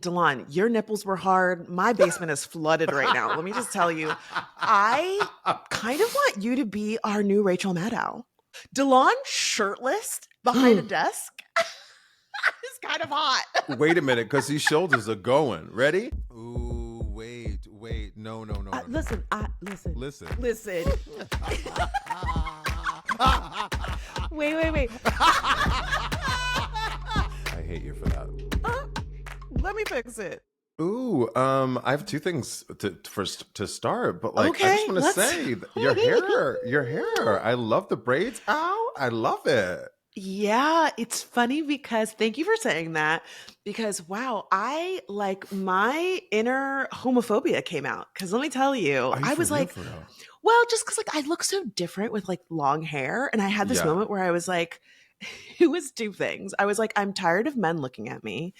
Delon, your nipples were hard. My basement is flooded right now. Let me just tell you, I kind of want you to be our new Rachel Maddow. Delon shirtless behind a desk is kind of hot. Wait a minute, because these shoulders are going. Ready? Ooh, wait. No. Listen, listen. Listen. Wait. I hate you for that. Let me fix it. Ooh, I have two things to start, but like Okay, I just want to say your hair. I love the braids. Ow, I love it. Yeah, it's funny because thank you for saying that because wow, I like my inner homophobia came out because let me tell you, Are you I for was real? like, For real? well, just because like I look so different with like long hair, and I had this Yeah. moment where I was like, it was two things. I was like, I'm tired of men looking at me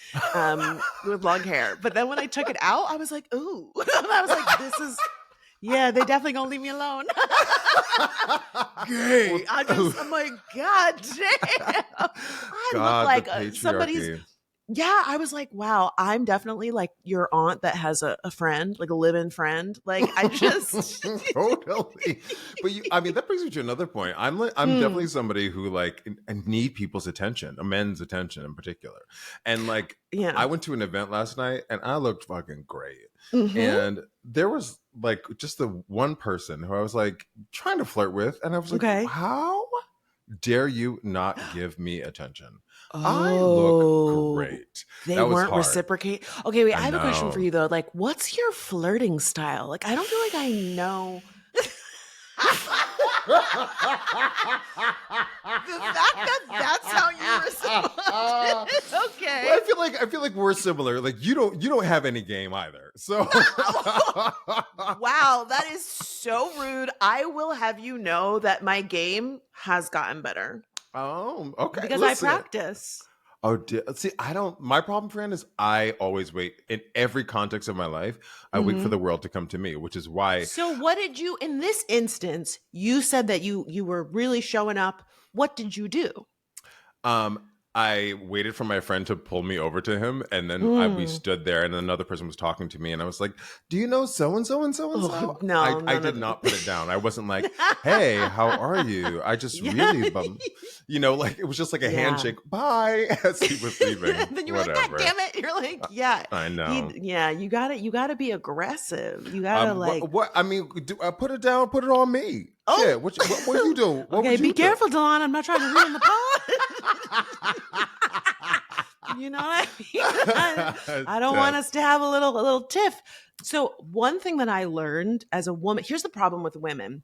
with long hair, but then when I took it out, I was like, ooh, I was like, this is. Yeah, they definitely gonna leave me alone. Gay. I'm like, God damn. I look God, the like somebody's. patriarchy. Yeah, I was like, wow, I'm definitely like your aunt that has a friend, like a live-in friend. Like, I just. Totally. But I mean, that brings me to another point. I'm definitely somebody who like need people's attention, a men's attention in particular. And like, Yeah. I went to an event last night and I looked fucking great. Mm-hmm. And there was like just the one person who I was like trying to flirt with, and I was like, Okay. how dare you not give me attention? I look Oh, great. they That was weren't hard. reciprocate. Okay, wait, I I have a question for know. you though. Like, what's your flirting style? Like, I don't feel like I know. The fact that that's how you responded. Well, Okay. I feel like we're similar. Like you don't have any game either. So Wow, that is so rude. I will have you know that my game has gotten better okay. because I Listen. practice. Oh, see, I don't. My problem, friend, is I always wait in every context of my life. I wait for Mhm. the world to come to me, which is why. So what did you in this instance, you said that you were really showing up. What did you do? Um, I waited for my friend to pull me over to him, and then we Mm. stood there, and another person was talking to me, and I was like, "Do you know so and so and so and Oh, so?" no, I none did of not put it down. I wasn't like, "Hey, how are you?" I just Yeah. really like it was just like a Yeah. handshake, bye, as he was leaving. Then you were like, God Whatever. damn it. You're like, yeah. I know. You gotta be aggressive. You gotta like, What I mean, put it down, put it on me. oh, Shit, what you do? What okay, would be you do? careful, Delon. I'm not trying to ruin the pod. You know what I mean? I don't want Dead. us to have a little tiff. So one thing that I learned as a woman, here's the problem with women.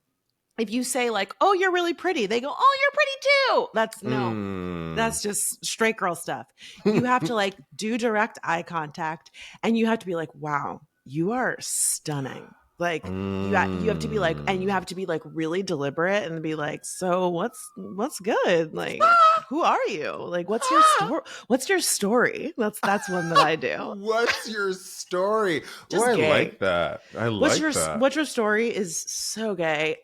If you say like, "Oh, you're really pretty," they go, "Oh, you're pretty too." That's no. Mm. That's just straight girl stuff. You have to like do direct eye contact and you have to be like, "Wow, you are stunning." Like you have to be like and you Mm. have to be like really deliberate and be like, "So, what's good? Like, who are you? Like what's your story? What's your story?" That's one that I do. What's your story? Oh, Just I gay. like that. I like that. What's your story is so gay.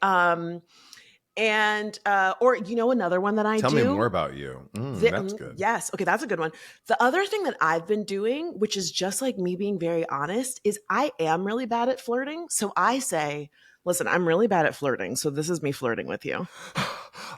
And or you know another one that I Tell me more do. about you. That's good. Yes, okay, that's a good one. The other thing that I've been doing, which is just like me being very honest, is I am really bad at flirting. So I say, "Listen, I'm really bad at flirting, so this is me flirting with you."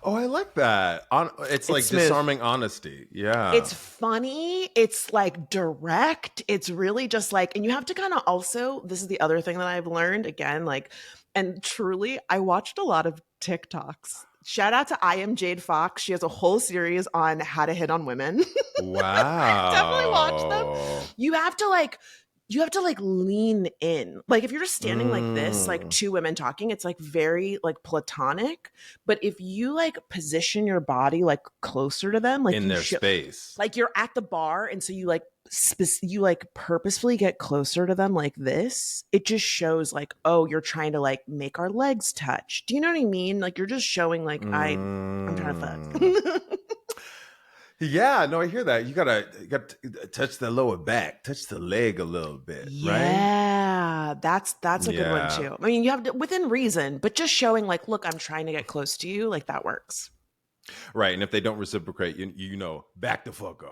Oh, I like that. It's It's like smooth. disarming honesty. Yeah. It's funny. It's like direct. It's really just like, and you have to kind of also, this is the other thing that I've learned again, like, and truly, I watched a lot of TikToks. Shout out to I am Jade Fox. She has a whole series on how to hit on women. Definitely watch them. Wow. You have to like, you have to like lean in. Like if you're just standing like this, like Mm. two women talking, it's like very like platonic. But if you like position your body like closer to them, like In their space. like you're at the bar and so you like you like purposefully get closer to them like this, it just shows like, oh, you're trying to like make our legs touch. Do you know what I mean? Like you're just showing like I'm trying to Mm. fuck. Yeah, no, I hear that. You gotta touch the lower back, touch the leg a little bit, right? Yeah, that's a good one Yeah. too. I mean, you have to within reason, but just showing like, look, I'm trying to get close to you, like that works. Right. And if they don't reciprocate, back the fuck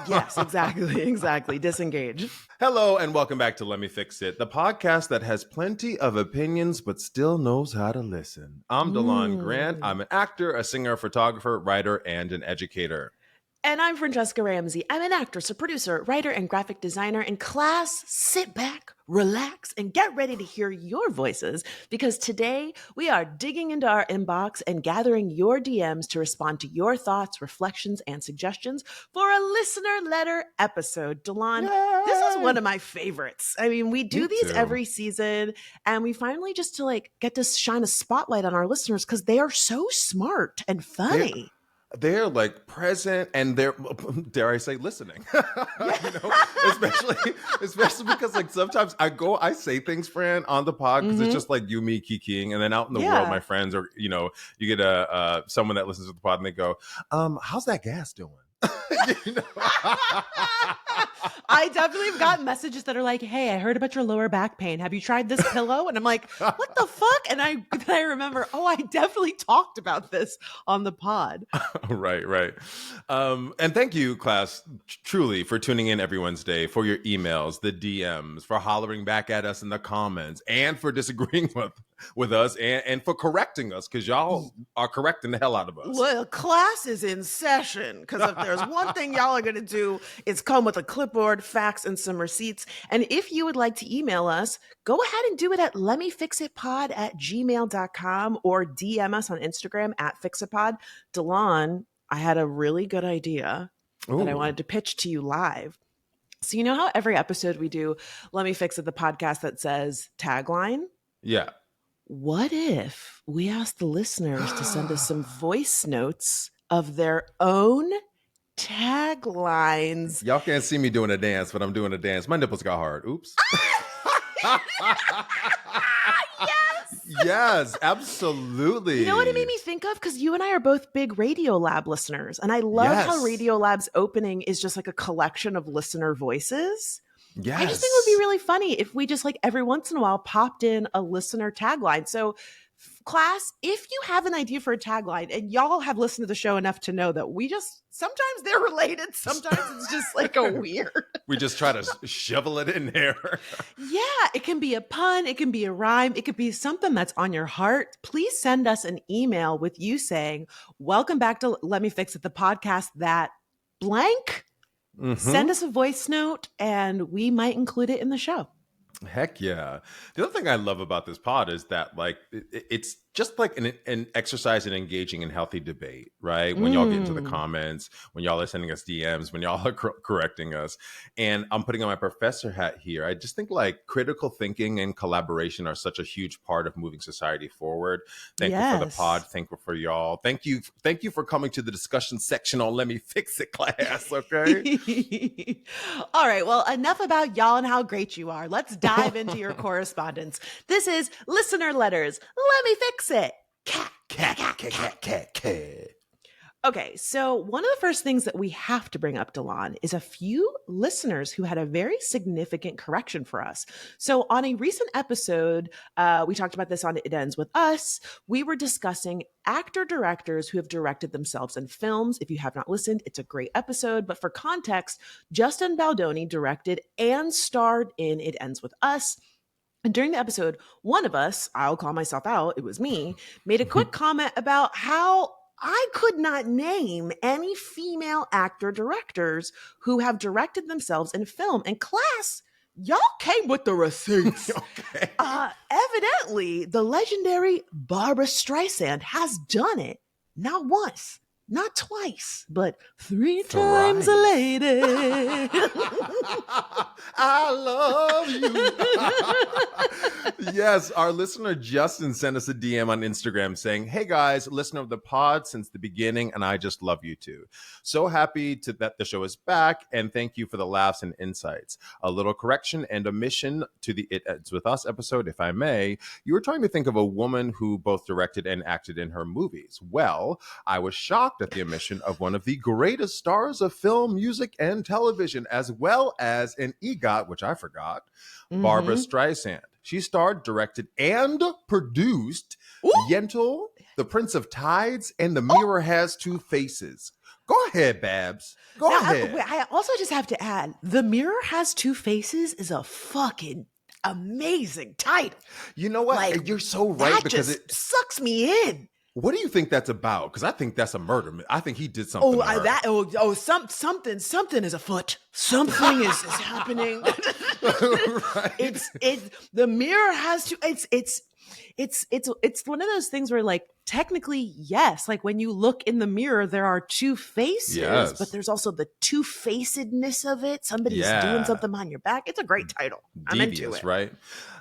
Yes, up. exactly, exactly. Disengage. Hello, and welcome back to Let Me Fix It, the podcast that has plenty of opinions but still knows how to listen. I'm DeLon Grant. Mm. I'm an actor, a singer, photographer, writer, and an educator. And I'm Francesca Ramsey. I'm an actress, a producer, writer, and graphic designer. In class, sit back, relax, and get ready to hear your voices because today we are digging into our inbox and gathering your DMs to respond to your thoughts, reflections, and suggestions for a listener letter episode. Delon, this is one Yay! of my favorites. I mean, we Me do these too. every season, and we finally just to get to shine a spotlight on our listeners because they are so smart and They're funny. they're like present and they're dare I say listening. Yeah. you know, especially because like sometimes I say things, Fran, on the pod because it's Mhm. just like you, me, kikiing, and then out in the world, my Yeah. friends or you get a someone that listens to the pod and they go, how's that gas doing? you know? I definitely have gotten messages that are like, "Hey, I heard about your lower back pain. Have you tried this pillow?" And I'm like, "What the fuck?" And then I remember, "Oh, I definitely talked about this on the pod." Right. And thank you, class, truly, for tuning in every Wednesday, for your emails, the DMs, for hollering back at us in the comments, and for disagreeing with us, and for correcting us, because y'all are correcting the hell out of us. Well, class is in session because if there's one thing y'all are going to do, it's come with a clipboard, facts, and some receipts. And if you would like to email us, go ahead and do it at lemmefixitpod@gmail.com or DM us on Instagram at fixitpod. Delon, I had a really good idea that I Ooh, wanted to pitch to you live. So, you know how every episode we do Let Me Fix It, the podcast that says tagline? yeah. What if we ask the listeners to send us some voice notes of their own taglines? Y'all can't see me doing a dance, but I'm doing a dance. My nipples got hard. Oops. Yes. Yes, absolutely. You know what it made me think of? Because you and I are both big Radio Lab listeners. And I love how Yes. Radio Lab's opening is just like a collection of listener voices. I just think it would be Yes. really funny if we just like every once in a while popped in a listener tagline. So, class, if you have an idea for a tagline, and y'all have listened to the show enough to know that we just sometimes they're related, sometimes it's just like a weird. We just try to shovel it in there. Yeah, it can be a pun, it can be a rhyme, it could be something that's on your heart. Please send us an email with you saying, "Welcome back to Let Me Fix It, the podcast that blank." hmm Send us a voice note and we might include it in the show. Heck yeah. The other thing I love about this pod is that like it's just like an exercise in engaging in healthy debate, right? When y'all get into the Mm. comments, when y'all are sending us DMs, when y'all are correcting us. And I'm putting on my professor hat here. I just think like critical thinking and collaboration are such a huge part of moving society forward. Thankful for the pod. Yes. Thankful for y'all. Thank you. Thank you for coming to the discussion section on Let Me Fix It class. Okay. All right. Well, enough about y'all and how great you are. Let's dive into your correspondence. This is listener letters. Let me fix it. Cat, cat, cat, cat. Cat. Okay, so one of the first things that we have to bring up, Delon, is a few listeners who had a very significant correction for us. So, on a recent episode, we talked about this on It Ends With Us. We were discussing actor directors who have directed themselves in films. If you have not listened, it's a great episode. But for context, Justin Baldoni directed and starred in It Ends With Us. And during the episode, one of us, I'll call myself out, it was me, made a quick comment about how I could not name any female actor directors who have directed themselves in film. And class, y'all came with the receipts. Okay. Evidently, the legendary Barbara Streisand has done it not once, not twice, but three times a Thrice. lady. I love you. Yes, our listener Justin sent us a DM on Instagram saying, "Hey guys, listener of the pod since the beginning, and I just love you too. So happy that the show is back, and thank you for the laughs and insights. A little correction and omission to the It Ends With Us episode, if I may. You were trying to think of a woman who both directed and acted in her movies. Well, I was shocked at the omission of one of the greatest stars of film, music, and television, as well as an EGOT, which I forgot, Barbara Mm-hmm. Streisand. She starred, directed, and produced Ooh. Yentl The Prince of Tides and The Mirror Has Two Faces. Go ahead, Babs. Go Now, ahead. I also just have to add, The Mirror Has Two Faces is a fucking amazing title. You know what? Like, You're so right that because just it. sucks me in. What do you think that's about? Because I think that's a murder. I think he did something to her. Something is afoot. Something is happening. Right? It's the mirror has to. It's one of those things where, like, technically, yes, like when you look in the mirror, there are two faces, but Yes. there's also the two-facedness of it. Somebody's doing Yeah. something behind your back. It's a great title. I'm into Devious, it. right?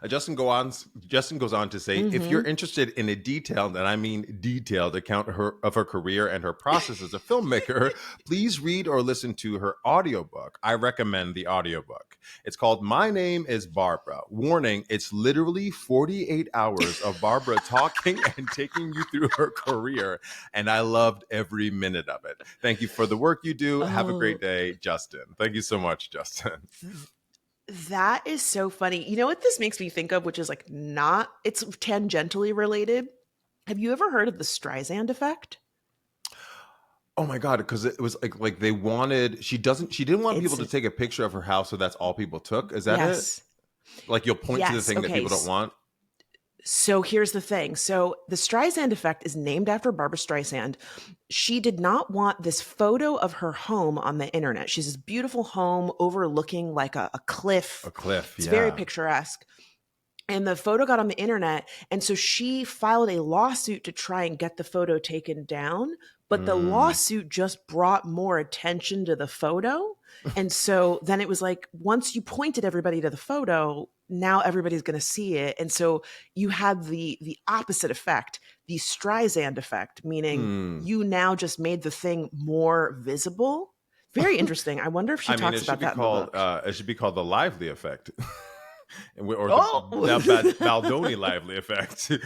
Justin goes on to say, if Mm-hmm. you're interested in a detailed, and I mean detailed, account of her career and her process as a filmmaker, please read or listen to her audiobook. I recommend the audiobook. It's called My Name is Barbara. Warning, it's literally 48 hours of Barbara talking and taking you through her career, and I loved every minute of it. Thank you for the work you do. Have a great Oh, day, Justin. Thank you so much, Justin. that is so funny. You know what this makes me think of, which is like not, it's tangentially related. Have you ever heard of the Streisand effect? Oh my god, because it was like they wanted she didn't want people It's to take a picture of her house, so that's all people took. Is that it? yes. Like you'll point to the Yes. thing that Okay. people don't want? So here's the thing. So the Streisand effect is named after Barbara Streisand. She did not want this photo of her home on the internet. She's this beautiful home overlooking like a A cliff. cliff, It's very yeah. picturesque. And the photo got on the internet. And so she filed a lawsuit to try and get the photo taken down. But the Mm. lawsuit just brought more attention to the photo. And so then it was like, once you pointed everybody to the photo, now everybody's going to see it. And so you had the opposite effect, the Streisand effect, meaning Hmm. you now just made the thing more visible. Very interesting. I wonder if she I mean, talks about that in the book. it should be called the lively effect. Or the Oh, Baldoni lively effect to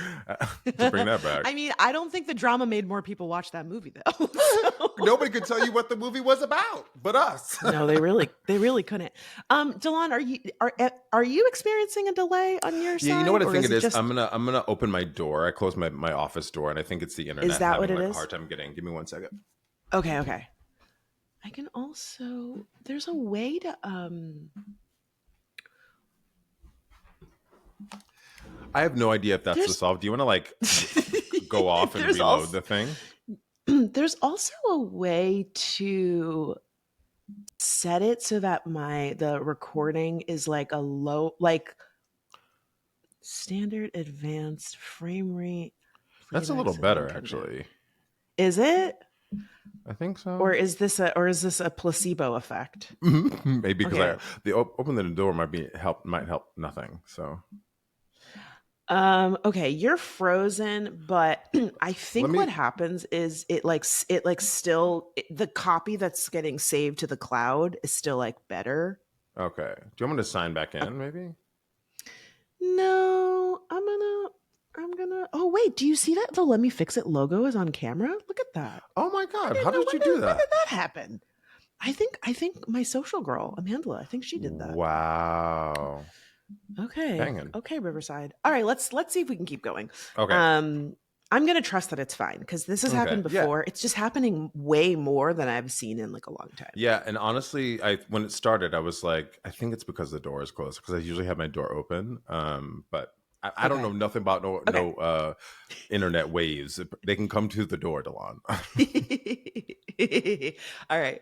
bring that back. I mean, I don't think the drama made more people watch that movie though. So Nobody could tell you what the movie was about but us. no, they really couldn't. Delon, are you experiencing a delay on your Yeah, you know what side, I or think is it it is? just I'm gonna open my door. I closed my office door, and I think it's the is internet that what having it like a is? hard time getting. Give me 1 second. Okay, okay. I can also there's a way to I have no idea if that's the there's solve. Do you want to like go off and there's reload also the thing? there's also a way to set it so that the recording is like a low, like standard advanced frame rate That's a playback little setting better, control. actually. Is it? I think Or so. is this a placebo effect? Maybe because Okay. opening the door might help nothing. So Okay, you're frozen, but I let think me. what happens is it like still the copy that's getting saved to the cloud is still like better. Okay. Do you want me to sign back Uh, in? Maybe. no, I'm gonna oh wait, do you see that the Let Me Fix It logo is on camera? Look at that. Oh my I god! How didn't know did you do when did that? that happen? I think my social girl, Amanda, I think she did that. Wow. Okay. Banging. Okay, Riverside. All right, let's see if we can keep going. Okay. Um I'm going to trust that it's fine because this has Okay. happened Yeah. before. It's just happening way more than I've seen in like a long time. Yeah, and honestly, I when it started, I was like, I think it's because the door is closed because I usually have my door open. But I don't know Okay. nothing about Okay. internet waves. They can come to the door, Delon. All right.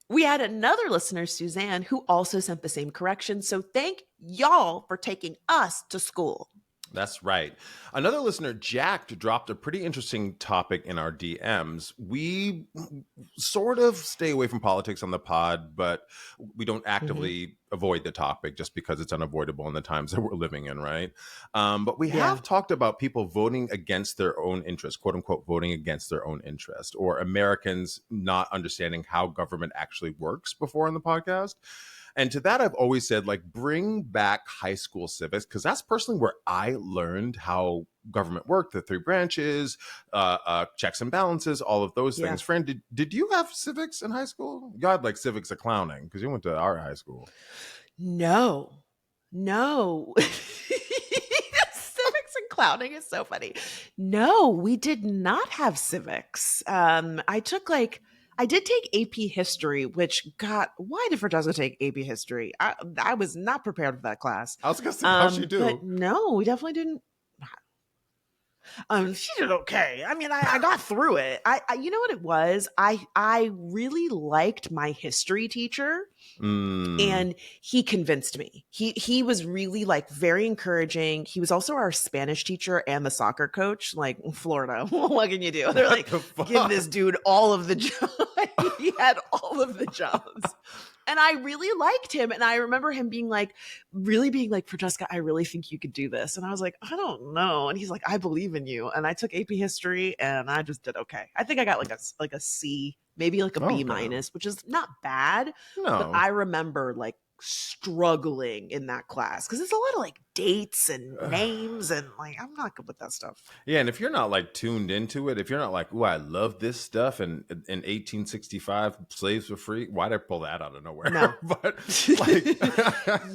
We had another listener, Suzanne, who also sent the same correction. So thank y'all for taking us to school. That's right. Another listener, Jack, dropped a pretty interesting topic in our DMs. We sort of stay away from politics on the pod, but we don't Hmm. actively avoid the topic just because it's unavoidable in the times that we're living in, right? But we Yeah. have talked about people voting against their own interest, quote unquote, voting against their own interest, or Americans not understanding how government actually works before on the podcast. And to that, I've always said, like, bring back high school civics, because that's personally where I learned how government worked, the three branches, checks and balances, all of those Yeah. things. Friend, did you have civics in high school? You had like civics accounting because you went to our high school. No. No. Civics and clowning is so funny. No, we did not have civics. I did take AP history, which God, why did Francesca take AP history? I was not prepared for that class. I was gonna say, how'd she But do? no, we definitely didn't. She did okay. I mean, I got through it. You know what it was? I really liked my history teacher, Mm. and he convinced me. He was really like very encouraging. He was also our Spanish teacher and the soccer coach. Like Florida, what can you do? They're What like, the give this fuck? dude all of the jobs. He had all of the jobs. And I really liked him. And I remember him really being like, Francesca, I really think you could do this. And I was like, I don't know. And he's like, I believe in you. And I took AP history and I just did okay. I think I got like a C, maybe like a B Okay. minus, which is not bad. But No. I remember like struggling in that class because it's a lot of like dates and names and like I'm not good with that stuff. Yeah, and if you're not like tuned into it, if you're not like, "Oh, I love this stuff," and in 1865 slaves were free, why'd I pull that out of No. nowhere? But like,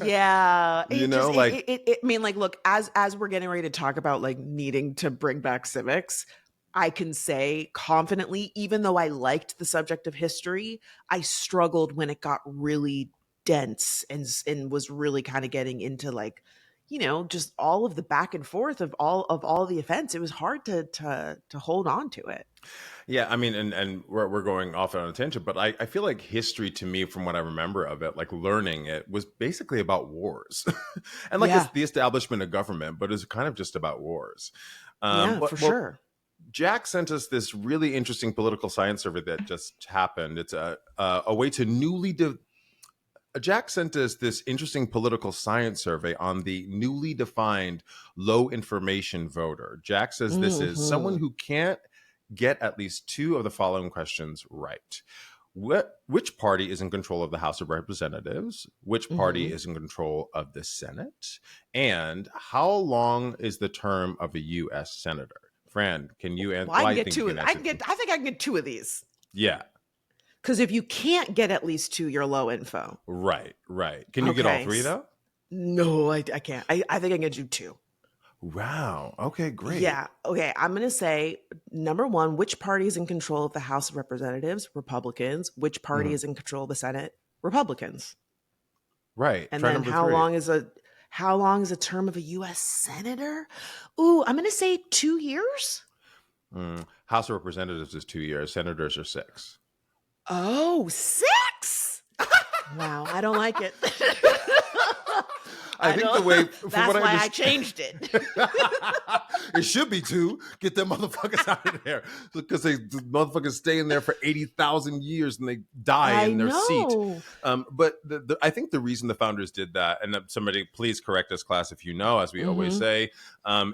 Yeah, you know, like, I mean, like, look, as we're getting ready to talk about like needing to bring back civics, I can say confidently, even though I liked the subject of history, I struggled when it got really dense and was really kind of getting into like, just all of the back and forth of all the events. It was hard to hold on to it. yeah, I mean, and we're going off on a tangent, but I feel like history to me, from what I remember of it, like learning it, was basically about wars, and like it's Yeah, the establishment of government, but it's kind of just about wars. yeah, for Well, sure. Jack sent us this really interesting political science survey that just happened. It's a way to Jack sent us this interesting political science survey on the newly defined low information voter. Jack says this is someone Hmm. who can't get at least two of the following questions right. Which party is in control of the House of Representatives? Which party Hmm. is in control of the Senate? And how long is the term of a U.S. Senator? Fran, can you answer? Well, I Well, can I get think you two. can answer. I think I can get two of these. Yeah, Because if you can't get at least two, you're low info. right, right. Can you get all Okay. three, though? No, I can't. I think I can do two. Wow. Okay, great. Yeah. Okay. I'm going to say number one, which party is in control of the House of Representatives? Republicans. Which party Mhm. is in control of the Senate? Republicans. Right. And Try then number three. how long is a term of a US senator? Ooh, I'm going to say 2 years. House of Representatives is 2 years. Senators are six. Oh, six. Wow. I don't like it. I I think the don't. way, from what That's I why I understand, changed it. it should be two. Get them motherfuckers out of there because the motherfuckers stay in there for 80,000 years and they die I in their seat. know. But I think the reason the founders did that, and somebody please correct us, class, if you know, as we always Hmm. say,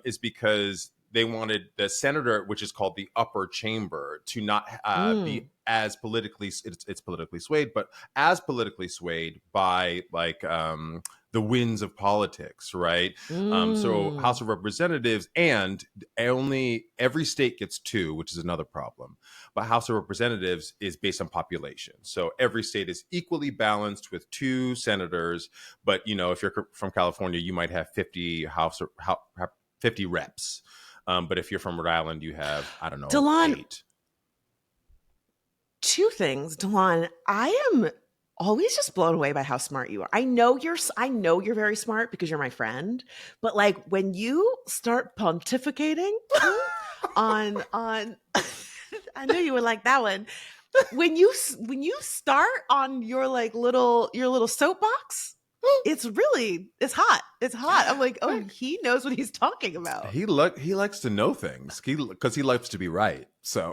is because they wanted the senator, which is called the upper chamber, to not be Mm. as politically, it's politically swayed, but as politically swayed by like the winds of politics, right? So House Mm. of Representatives, and only every state gets two, which is another problem. But House of Representatives is based on population, so every state is equally balanced with two senators. But if you're from California, you might have 50 reps. But if you're from Rhode Island, you have, I don't know, Delon, eight. two things. Delon, I am always just blown away by how smart you are. I know you're very smart because you're my friend, but like when you start pontificating on I knew you would like that one. When you start on your little soapbox, it's hot. It's hot. I'm like, oh, he knows what he's talking about. He likes to know things because he likes to be right. So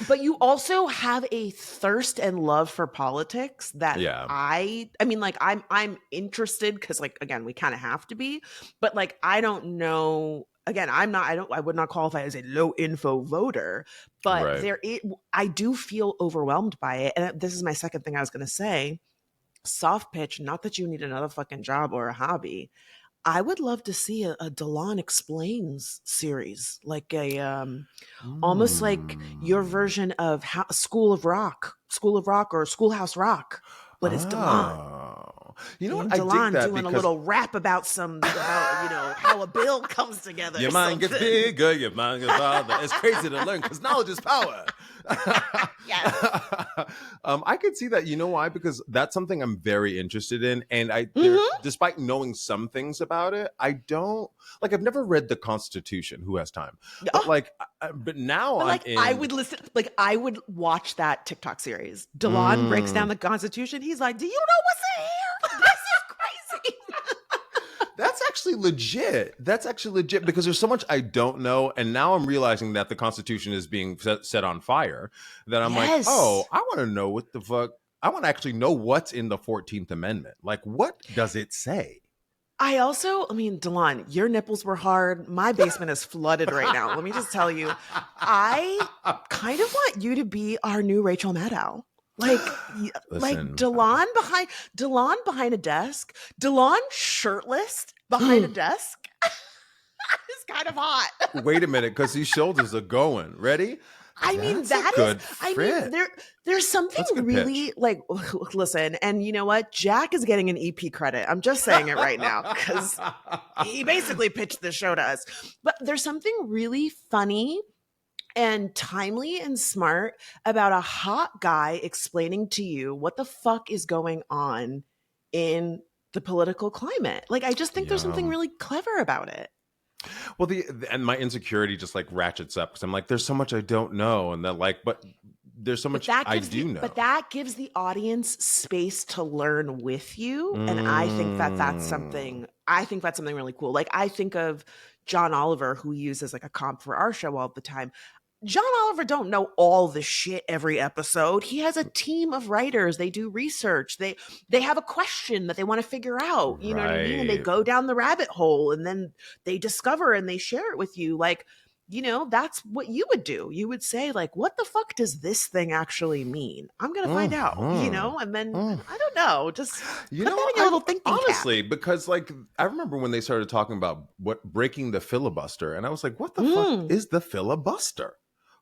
But you also have a thirst and love for politics that yeah, I mean, like I'm interested because like again we kind of have to be, but like I don't know. Again, I would not qualify as a low info voter, but right. I do feel overwhelmed by it. And this is my second thing I was going to say. Soft pitch, not that you need another fucking job or a hobby. I would love to see a Delon Explains series, like almost like your Mm. version of School of Rock or Schoolhouse Rock, but it's Delon. Oh. You know what? And I dig Delon that doing a because little rap about how a bill comes together your or mind gets something. bigger, your mind gets farther. It's crazy to learn because knowledge is power. Yes. I could see that. You know why? Because that's something I'm very interested in, and Hmm. despite knowing some things about it, I don't like. I've never read the Constitution. Who has time? But like, but now But I'm like I in. would listen, like I would watch that TikTok series. Delon breaks down Mm, the Constitution. He's like, "Do you know what's in here? This is crazy." that's actually legit. That's actually legit because there's so much I don't know, and now I'm realizing that the Constitution is being set on fire. That I'm like, oh, Yes. I want to know what the fuck. I want to actually know what's in the 14th Amendment. Like, what does it say? I mean, Delon, your nipples were hard. My basement is flooded right now. Let me just tell you, I kind of want you to be our new Rachel Maddow. Like Listen, Delon behind a desk, Delon shirtless behind a desk is kind of hot. wait a minute, because these shoulders are going. Ready? I mean, That's a good I mean, fit. there's something That's a good pitch. really like, listen, and you know what? Jack is getting an EP credit. I'm just saying it right now because he basically pitched the show to us. But there's something really funny and timely and smart about a hot guy explaining to you what the fuck is going on in the political climate. Like, I just think there's Yeah. something really clever about it. Well, and my insecurity just like ratchets up because I'm like, there's so much I don't know, and then like, but there's so much I do But know. that gives the audience space to learn with you, and Mm, I think that's something really cool. Like, I think of John Oliver, who we use as like a comp for our show all the time. John Oliver don't know all the shit every episode. He has a team of writers. They do research. They have a question that they want to figure out. You know what I mean? And they right. go down the rabbit hole and then they discover and they share it with you. Like, that's what you would do. You would say, like, what the fuck does this thing actually mean? I'm gonna find out, Mhm. and then Mm. I don't know, just You put know, that in your I little thinking cap. honestly because like I remember when they started talking about what breaking the filibuster, and I was like, what the fuck Mm, is the filibuster?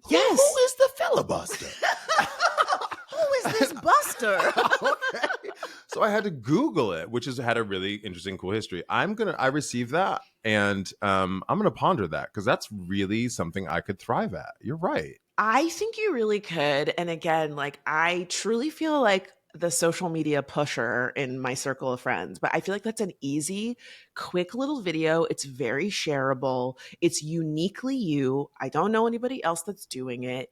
Who yes. is the filibuster? Who is this Buster? Okay. So I had to Google it, which has had a really interesting, cool history. I received that, and I'm gonna ponder that because that's really something I could thrive at. You're right. I think you really could. And again, like, I truly feel like the social media pusher in my circle of friends, but I feel like that's an easy, quick little video. It's very shareable. It's uniquely you. I don't know anybody else that's doing it.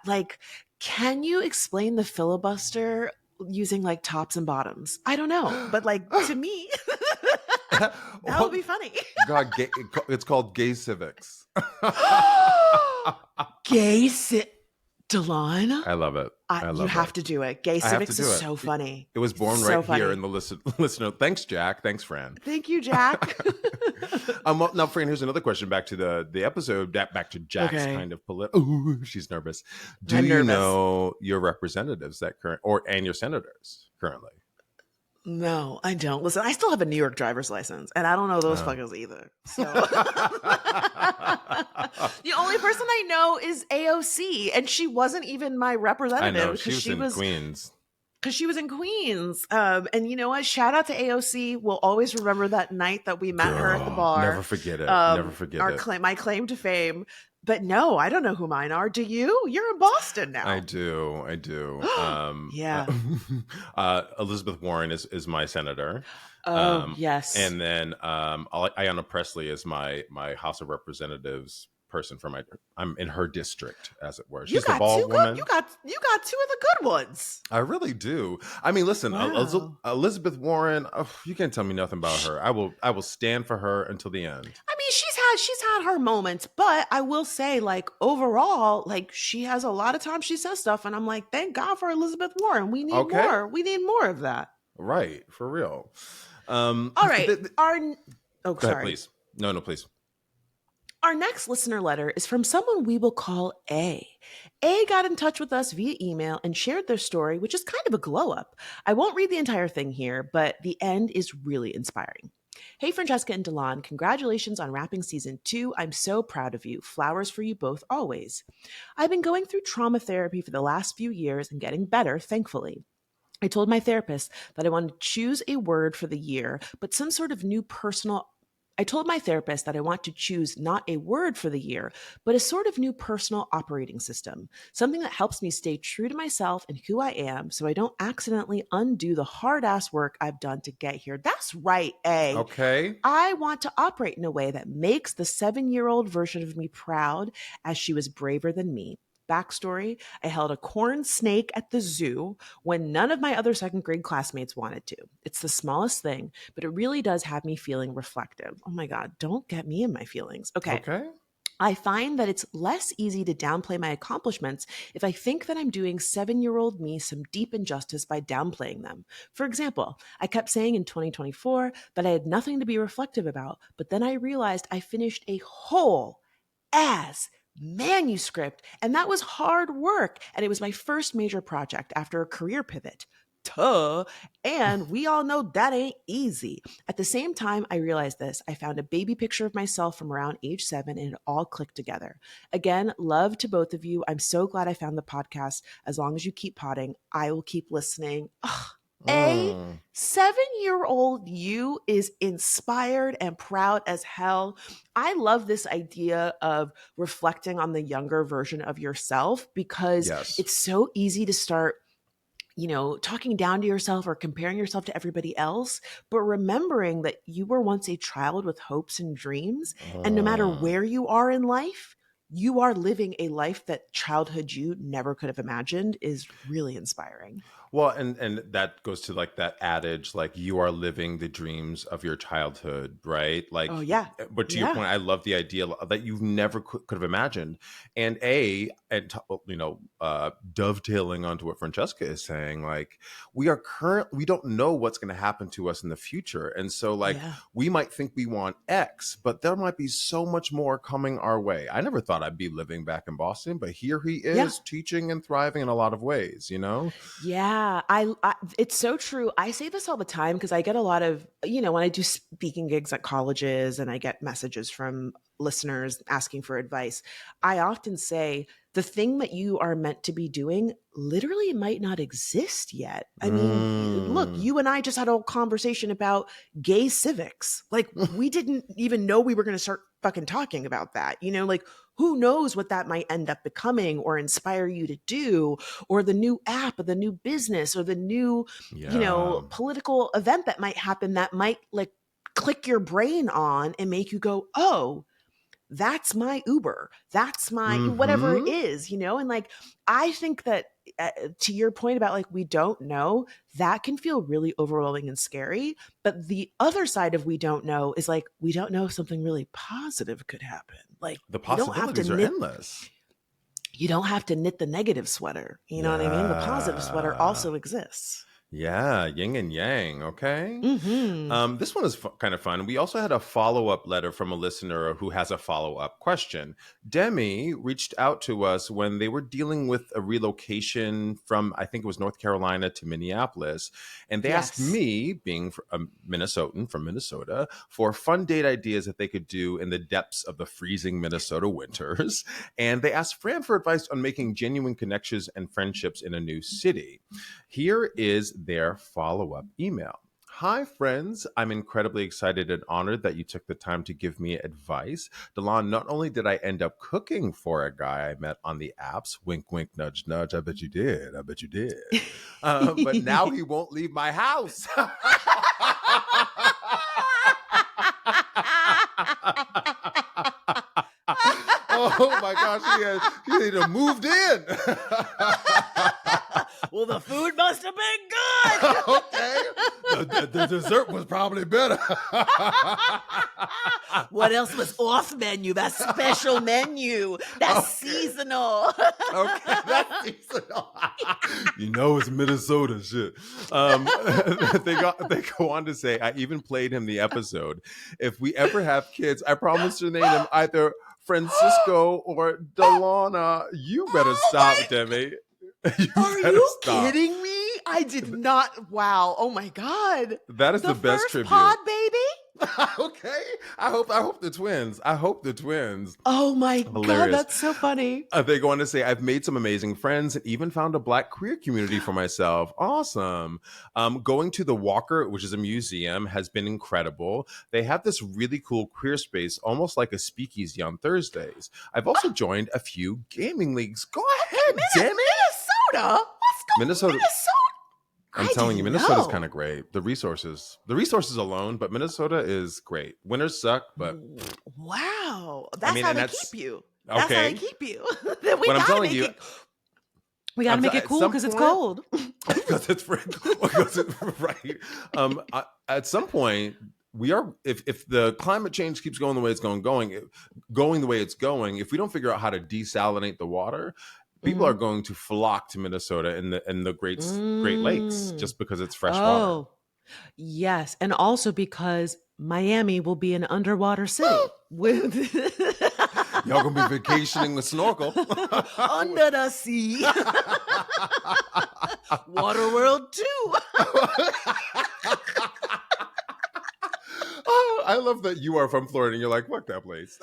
Like, can you explain the filibuster using like tops and bottoms? I don't know. But like, to me, that would be Oh funny. God, it's called gay civics. Gay sit Delana? I love it. I You love it. have to do it. Gay I have to Civics is do it. so funny. It was born So right here in funny. the listener. Thanks, Jack. Thanks, Fran. Thank you, Jack. Well, now, Fran, here's another question back to the episode. Back to Jack's Okay. kind of Ooh, she's nervous. Do I'm you nervous. know your representatives that and your senators currently? No, I don't. Listen, I still have a New York driver's license, and I don't know those Oh. fuckers either. So the only person I know is AOC, and she wasn't even my I representative know she was in Queens. because she was in Queens. And you know what? Shout out to AOC. We'll always remember that night that we met her at the Girl, never bar. forget it. Never forget it. My claim to fame. But no, I don't know who mine are. Do you? You're in Boston I now. do. I do. Yeah. Elizabeth Warren is my senator. Oh, yes. And then Ayanna Presley is my House of Representatives person for I'm in her district, as it were. You She's the got bald two good. woman. You got two of the good ones. I really do. I mean, listen, Wow. Elizabeth Warren. You can't tell me nothing about her. I will stand for her until the end. I mean, she's had her moments, but I will say, like, overall, like, she has a lot of times she says stuff, and I'm like, thank God for Elizabeth Warren. We need Okay, more. We need more of that. right, for real. All right. Oh, Go ahead, sorry. please. No, please. Our next listener letter is from someone we will call A. A got in touch with us via email and shared their story, which is kind of a glow up. I won't read the entire thing here, but the end is really inspiring. Hey, Francesca and Delon, congratulations on wrapping season 2. I'm so proud of you. Flowers for you both always. I've been going through trauma therapy for the last few years and getting better, thankfully. I told my therapist that I wanted to choose a word for the year, but some sort of new personal. I told my therapist that I want to choose not a word for the year, but a sort of new personal operating system, something that helps me stay true to myself and who I am so I don't accidentally undo the hard ass work I've done to get here. That's right, A. Okay. I want to operate in a way that makes the 7-year-old version of me proud as she was braver than me. Backstory: I held a corn snake at the zoo when none of my other second grade classmates wanted to. It's the smallest thing, but it really does have me feeling reflective. Oh my God, don't get me in my feelings. Okay. Okay. I find that it's less easy to downplay my accomplishments if I think that I'm doing 7-year-old me some deep injustice by downplaying them. For example, I kept saying in 2024 that I had nothing to be reflective about, but then I realized I finished a whole ass manuscript, and that was hard work. And it was my first major project after a career pivot. Tuh. And we all know that ain't easy. At the same time, I realized this. I found a baby picture of myself from around age 7, and it all clicked together. Again, love to both of you. I'm so glad I found the podcast. As long as you keep potting, I will keep listening. Ugh. A Mm. 7-year-old you is inspired and proud as hell. I love this idea of reflecting on the younger version of yourself because Yes. it's so easy to start, talking down to yourself or comparing yourself to everybody else, but remembering that you were once a child with hopes and dreams. And no matter Mm. where you are in life, you are living a life that childhood you never could have imagined is really inspiring. Well, and that goes to like that adage, like you are living the dreams of your childhood, right? Oh, Like, yeah. but to your Yeah. point, I love the idea that you've never could have imagined. And dovetailing onto what Francesca is saying, like we don't know what's going to happen to us in the future, and so like Yeah. we might think we want X, but there might be so much more coming our way. I never thought I'd be living back in Boston, but here he Yeah. is teaching and thriving in a lot of ways, you know? Yeah, it's so true. I say this all the time because I get a lot of, when I do speaking gigs at colleges and I get messages from listeners asking for advice, I often say the thing that you are meant to be doing literally might not exist yet. I mean, look, Mm, you and I just had a whole conversation about gay civics. Like, we didn't even know we were going to start fucking talking about that. Like, who knows what that might end up becoming or inspire you to do, or the new app or the new business or the new, yeah. political event that might happen that might like click your brain on and make you go, oh, that's my Uber. That's my whatever it Mm-hmm. is, and like, I think that to your point about like, we don't know, that can feel really overwhelming and scary. But the other side of we don't know is like, we don't know if something really positive could happen. Like, The possibilities are endless. you don't have to knit the negative sweater. You know what I mean? The positive sweater Yeah. also exists. Yeah, yin and yang. Okay. Mhm. This one is kind of fun. We also had a follow up letter from a listener who has a follow up question. Demi reached out to us when they were dealing with a relocation from, I think it was North Carolina to Minneapolis. And they asked Yes. me, being a Minnesotan from Minnesota, for fun date ideas that they could do in the depths of the freezing Minnesota winters. And they asked Fran for advice on making genuine connections and friendships in a new city. Here is their follow up email. Hi, friends. I'm incredibly excited and honored that you took the time to give me advice. Delon, not only did I end up cooking for a guy I met on the apps, wink, wink, nudge, nudge, I bet you did. I bet you did. But now he won't leave my house. Oh my gosh, he had moved in. Well, the food must have been good. Okay. The dessert was probably better. What else was off menu? That special menu. That's Okay. seasonal. Okay, that's seasonal. You know it's Minnesota shit. They go on to say, I even played him the episode. If we ever have kids, I promise to name them either Francisco or Delana. You better Oh stop, my, Demi. You are better you stop. kidding me? I did not. Wow. Oh my God. That is The the best first pod tribute. baby? Okay. I hope the twins. I hope the twins. Oh my God, Hilarious. that's so funny. They go on to say, I've made some amazing friends and even found a Black queer community for myself. Awesome. Going to the Walker, which is a museum, has been incredible. They have this really cool queer space, almost like a speakeasy on Thursdays. I've also joined a few gaming leagues. Go ahead, Demi. Minnesota? What's going Minnesota. Minnesota? I'm I telling you, didn't Minnesota's kind know. of great. The resources alone, but Minnesota is great. Winters suck, but Wow. I That's mean, how and they keep that's you. That's how they okay. keep you. Then we But I'm gotta telling make you, it we gotta make it at cool some because it's point, cold. because it's because it, right. At some point, we are if the climate change keeps going the way it's going the way it's going. If we don't figure out how to desalinate the water, people are Mhm. going to flock to Minnesota and the Great Lakes Mm. just because it's fresh water. Oh, yes. And also because Miami will be an underwater city with Y'all gonna be vacationing with snorkel. under the sea. Waterworld too. Oh, I love that you are from Florida and you're like, fuck that place.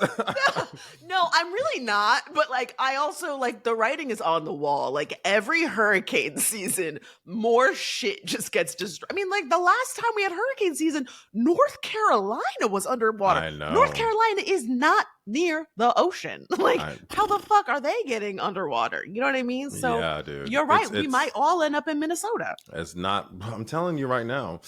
No, I'm really not. But like, I also like the writing is on the wall. Like every hurricane season, more shit just gets destroyed. I mean, like the last time we had hurricane season, North Carolina was underwater. I North know. Carolina is not near the ocean. Like, I how the fuck are they getting underwater? You know what I mean? So Yeah, dude. you're It's right. We might it's all end up in Minnesota. it's not. I'm telling you right now.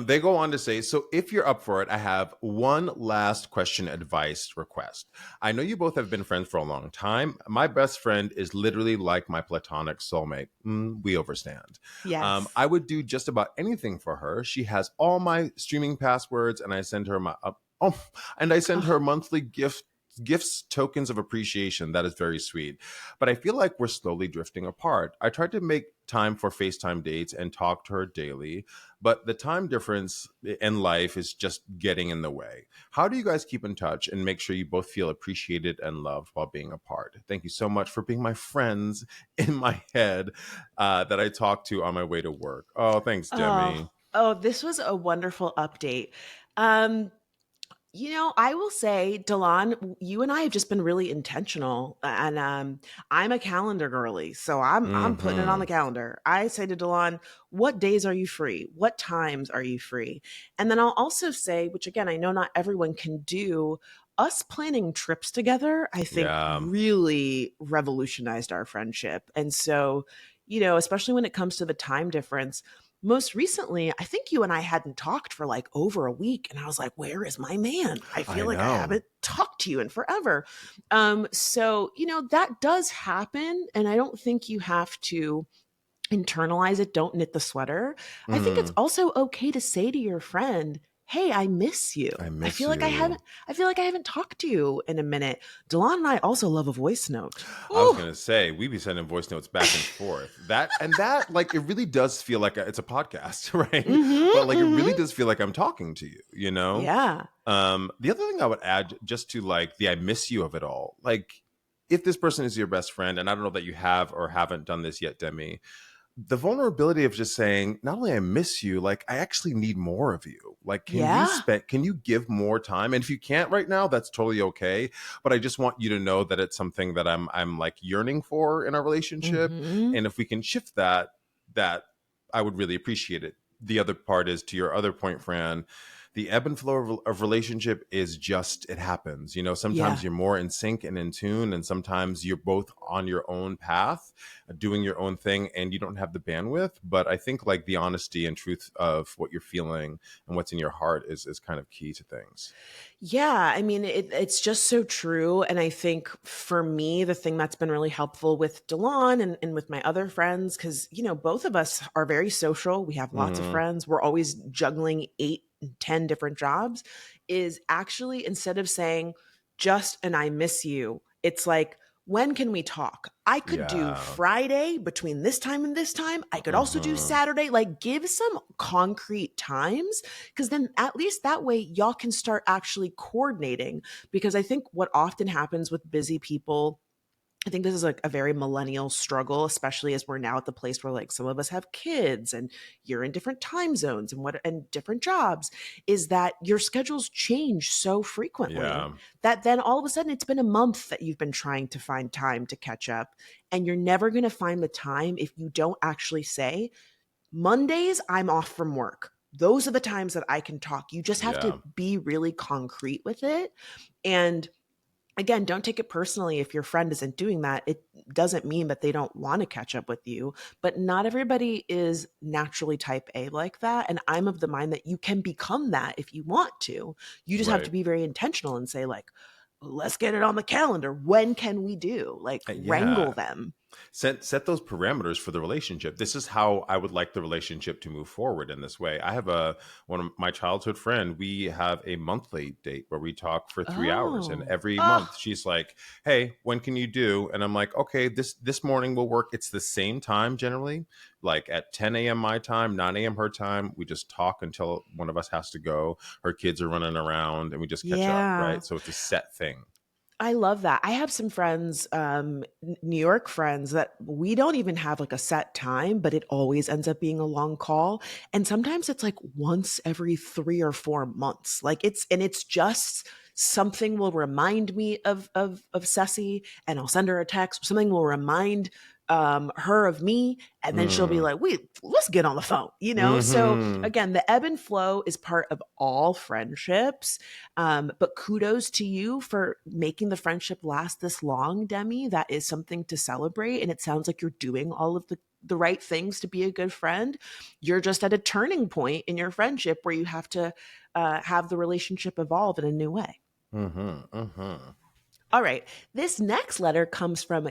They go on to say, so if you're up for it, I have one last question, advice request. I know you both have been friends for a long time. My best friend is literally like my platonic soulmate. We overstand. Yes. I would do just about anything for her. She has all my streaming passwords, and I send her and I send her Oh, monthly gifts, tokens of appreciation. That is very sweet. But I feel like we're slowly drifting apart. I tried to make time for FaceTime dates and talk to her daily, but the time difference in life is just getting in the way. How do you guys keep in touch and make sure you both feel appreciated and loved while being apart? Thank you so much for being my friends in my head that I talk to on my way to work. Oh, thanks, oh, Demi. oh, this was a wonderful update. Um, I will say, Delon, you and I have just been really intentional, and I'm a calendar girly, so I'm putting it on Hmm. the calendar. I say to Delon, "What days are you free? What times are you free?" And then I'll also say, which again I know not everyone can do, us planning trips together, I think Yeah. really revolutionized our friendship. And so, especially when it comes to the time difference, most recently, I think you and I hadn't talked for like over a week. And I was like, where is my man? I I feel like I know. haven't talked to you in forever. So, that does happen. And I don't think you have to internalize it. Don't knit the sweater. I think it's Hmm. also okay to say to your friend, hey, I miss you. I I miss feel like I you. haven't I feel like I haven't talked to you in a minute. Delon and I also love a voice note. I was Ooh. gonna say we be sending voice notes back and forth. That like it really does feel like it's a podcast, right? But like it really Mm-hmm. does feel like I'm talking to you. You know. Yeah. The other thing I would add just to like the I miss you of it all, like if this person is your best friend, and I don't know that you have or haven't done this yet, Demi, the vulnerability of just saying not only I miss you, like I actually need more of you. Like Yeah. can you give more time? And if you can't right now, that's totally okay, but I just want you to know that it's something that I'm like yearning for in our relationship, Mm-hmm. and if we can shift that I would really appreciate it. The other part is to your other point, Fran, the ebb and flow of relationship is just it happens. Sometimes Yeah. you're more in sync and in tune, and sometimes you're both on your own path doing your own thing and you don't have the bandwidth. But I think like the honesty and truth of what you're feeling and what's in your heart is kind of key to things. Yeah, I mean, it's just so true. And I think for me, the thing that's been really helpful with Delon and with my other friends, because, both of us are very social. We have lots of Hmm. friends. We're always juggling 8, 10 different jobs, is actually instead of saying just and I miss you, it's like, when can we talk? I could do Yeah. Friday between this time and this time. I could also do Hmm. Saturday. Like, give some concrete times because then at least that way y'all can start actually coordinating. Because I think what often happens with busy people I think this is like a very millennial struggle, especially as we're now at the place where like some of us have kids and you're in different time zones and different jobs, is that your schedules change so frequently Yeah. that then all of a sudden it's been a month that you've been trying to find time to catch up. And you're never going to find the time if you don't actually say, Mondays, I'm off from work. Those are the times that I can talk. You just have to Yeah. be really concrete with it. And again, don't take it personally if your friend isn't doing that. It doesn't mean that they don't want to catch up with you, but not everybody is naturally type A like that. And I'm of the mind that you can become that if you want to. You just have to Right. be very intentional and say, like, let's get it on the calendar. When can we do? Like, wrangle Yeah. them. Set those parameters for the relationship. This is how I would like the relationship to move forward in this way. I have a one of my childhood friend. We have a monthly date where we talk for 3 hours, and Oh, every month oh, she's like, "Hey, when can you do?" And I'm like, "Okay, this morning will work." It's the same time generally, like at 10 a.m. my time, 9 a.m. her time. We just talk until one of us has to go. Her kids are running around, and we just catch up. yeah. Right, so it's a set thing. I love that. I have some friends, New York friends, that we don't even have like a set time, but it always ends up being a long call. And sometimes it's like once every 3 or 4 months. Like it's just something will remind me of Ceci, and I'll send her a text. Something will remind her of me, and then she'll be Mm. like, "Wait, let's get on the phone." So Hmm. again, the ebb and flow is part of all friendships. But kudos to you for making the friendship last this long, Demi. That is something to celebrate. And it sounds like you're doing all of the right things to be a good friend. You're just at a turning point in your friendship where you have to have the relationship evolve in a new way. Hmm. Hmm. All right. This next letter comes from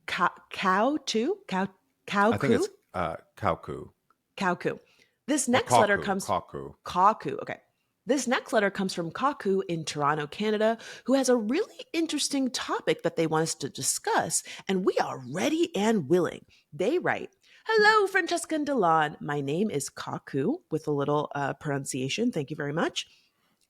Cow Two, Cow I think it's Coo, Kauku Cow Coo. This or next letter Kaku. comes Kaku. Kaku. Okay. This next letter comes from Kaku in Toronto, Canada, who has a really interesting topic that they want us to discuss, and we are ready and willing. They write, Hello, Francesca and Delon. My name is Kaku, with a little pronunciation. Thank you very much.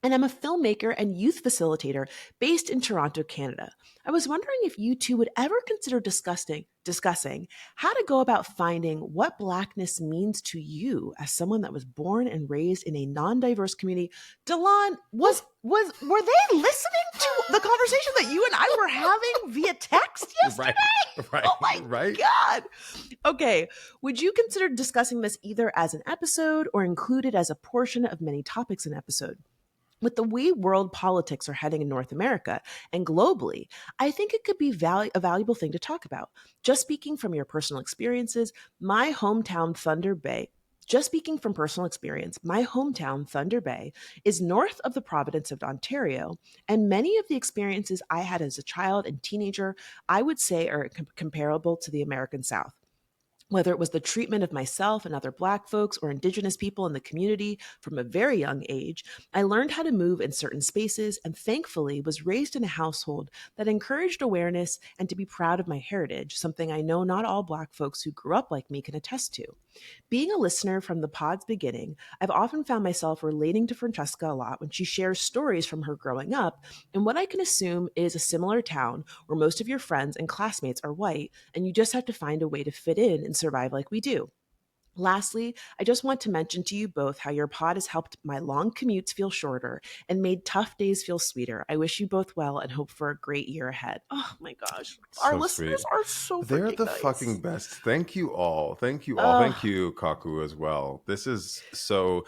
And I'm a filmmaker and youth facilitator based in Toronto, Canada. I was wondering if you two would ever consider discussing how to go about finding what blackness means to you as someone that was born and raised in a non-diverse community. Delon, was were they listening to the conversation that you and I were having via text Right, yesterday? right, Oh my right. god. Okay, would you consider discussing this either as an episode or included as a portion of many topics in episode? With the way world politics are heading in North America and globally, I think it could be a valuable thing to talk about. Just speaking from your personal experiences, my hometown Thunder Bay, just speaking from personal experience, my hometown Thunder Bay is north of the province of Ontario, and many of the experiences I had as a child and teenager, I would say are comparable to the American South. Whether it was the treatment of myself and other Black folks or Indigenous people in the community from a very young age, I learned how to move in certain spaces and thankfully was raised in a household that encouraged awareness and to be proud of my heritage, something I know not all Black folks who grew up like me can attest to. Being a listener from the pod's beginning, I've often found myself relating to Francesca a lot when she shares stories from her growing up in what I can assume is a similar town where most of your friends and classmates are white, and you just have to find a way to fit in and survive like we do. Lastly, I just want to mention to you both how your pod has helped my long commutes feel shorter and made tough days feel sweeter. I wish you both well and hope for a great year ahead. Oh my gosh. Our So listeners sweet. are so They're freaking the fucking nice. best. Thank you all. Thank you all. Thank Oh, you, Kaku, as well. This is so.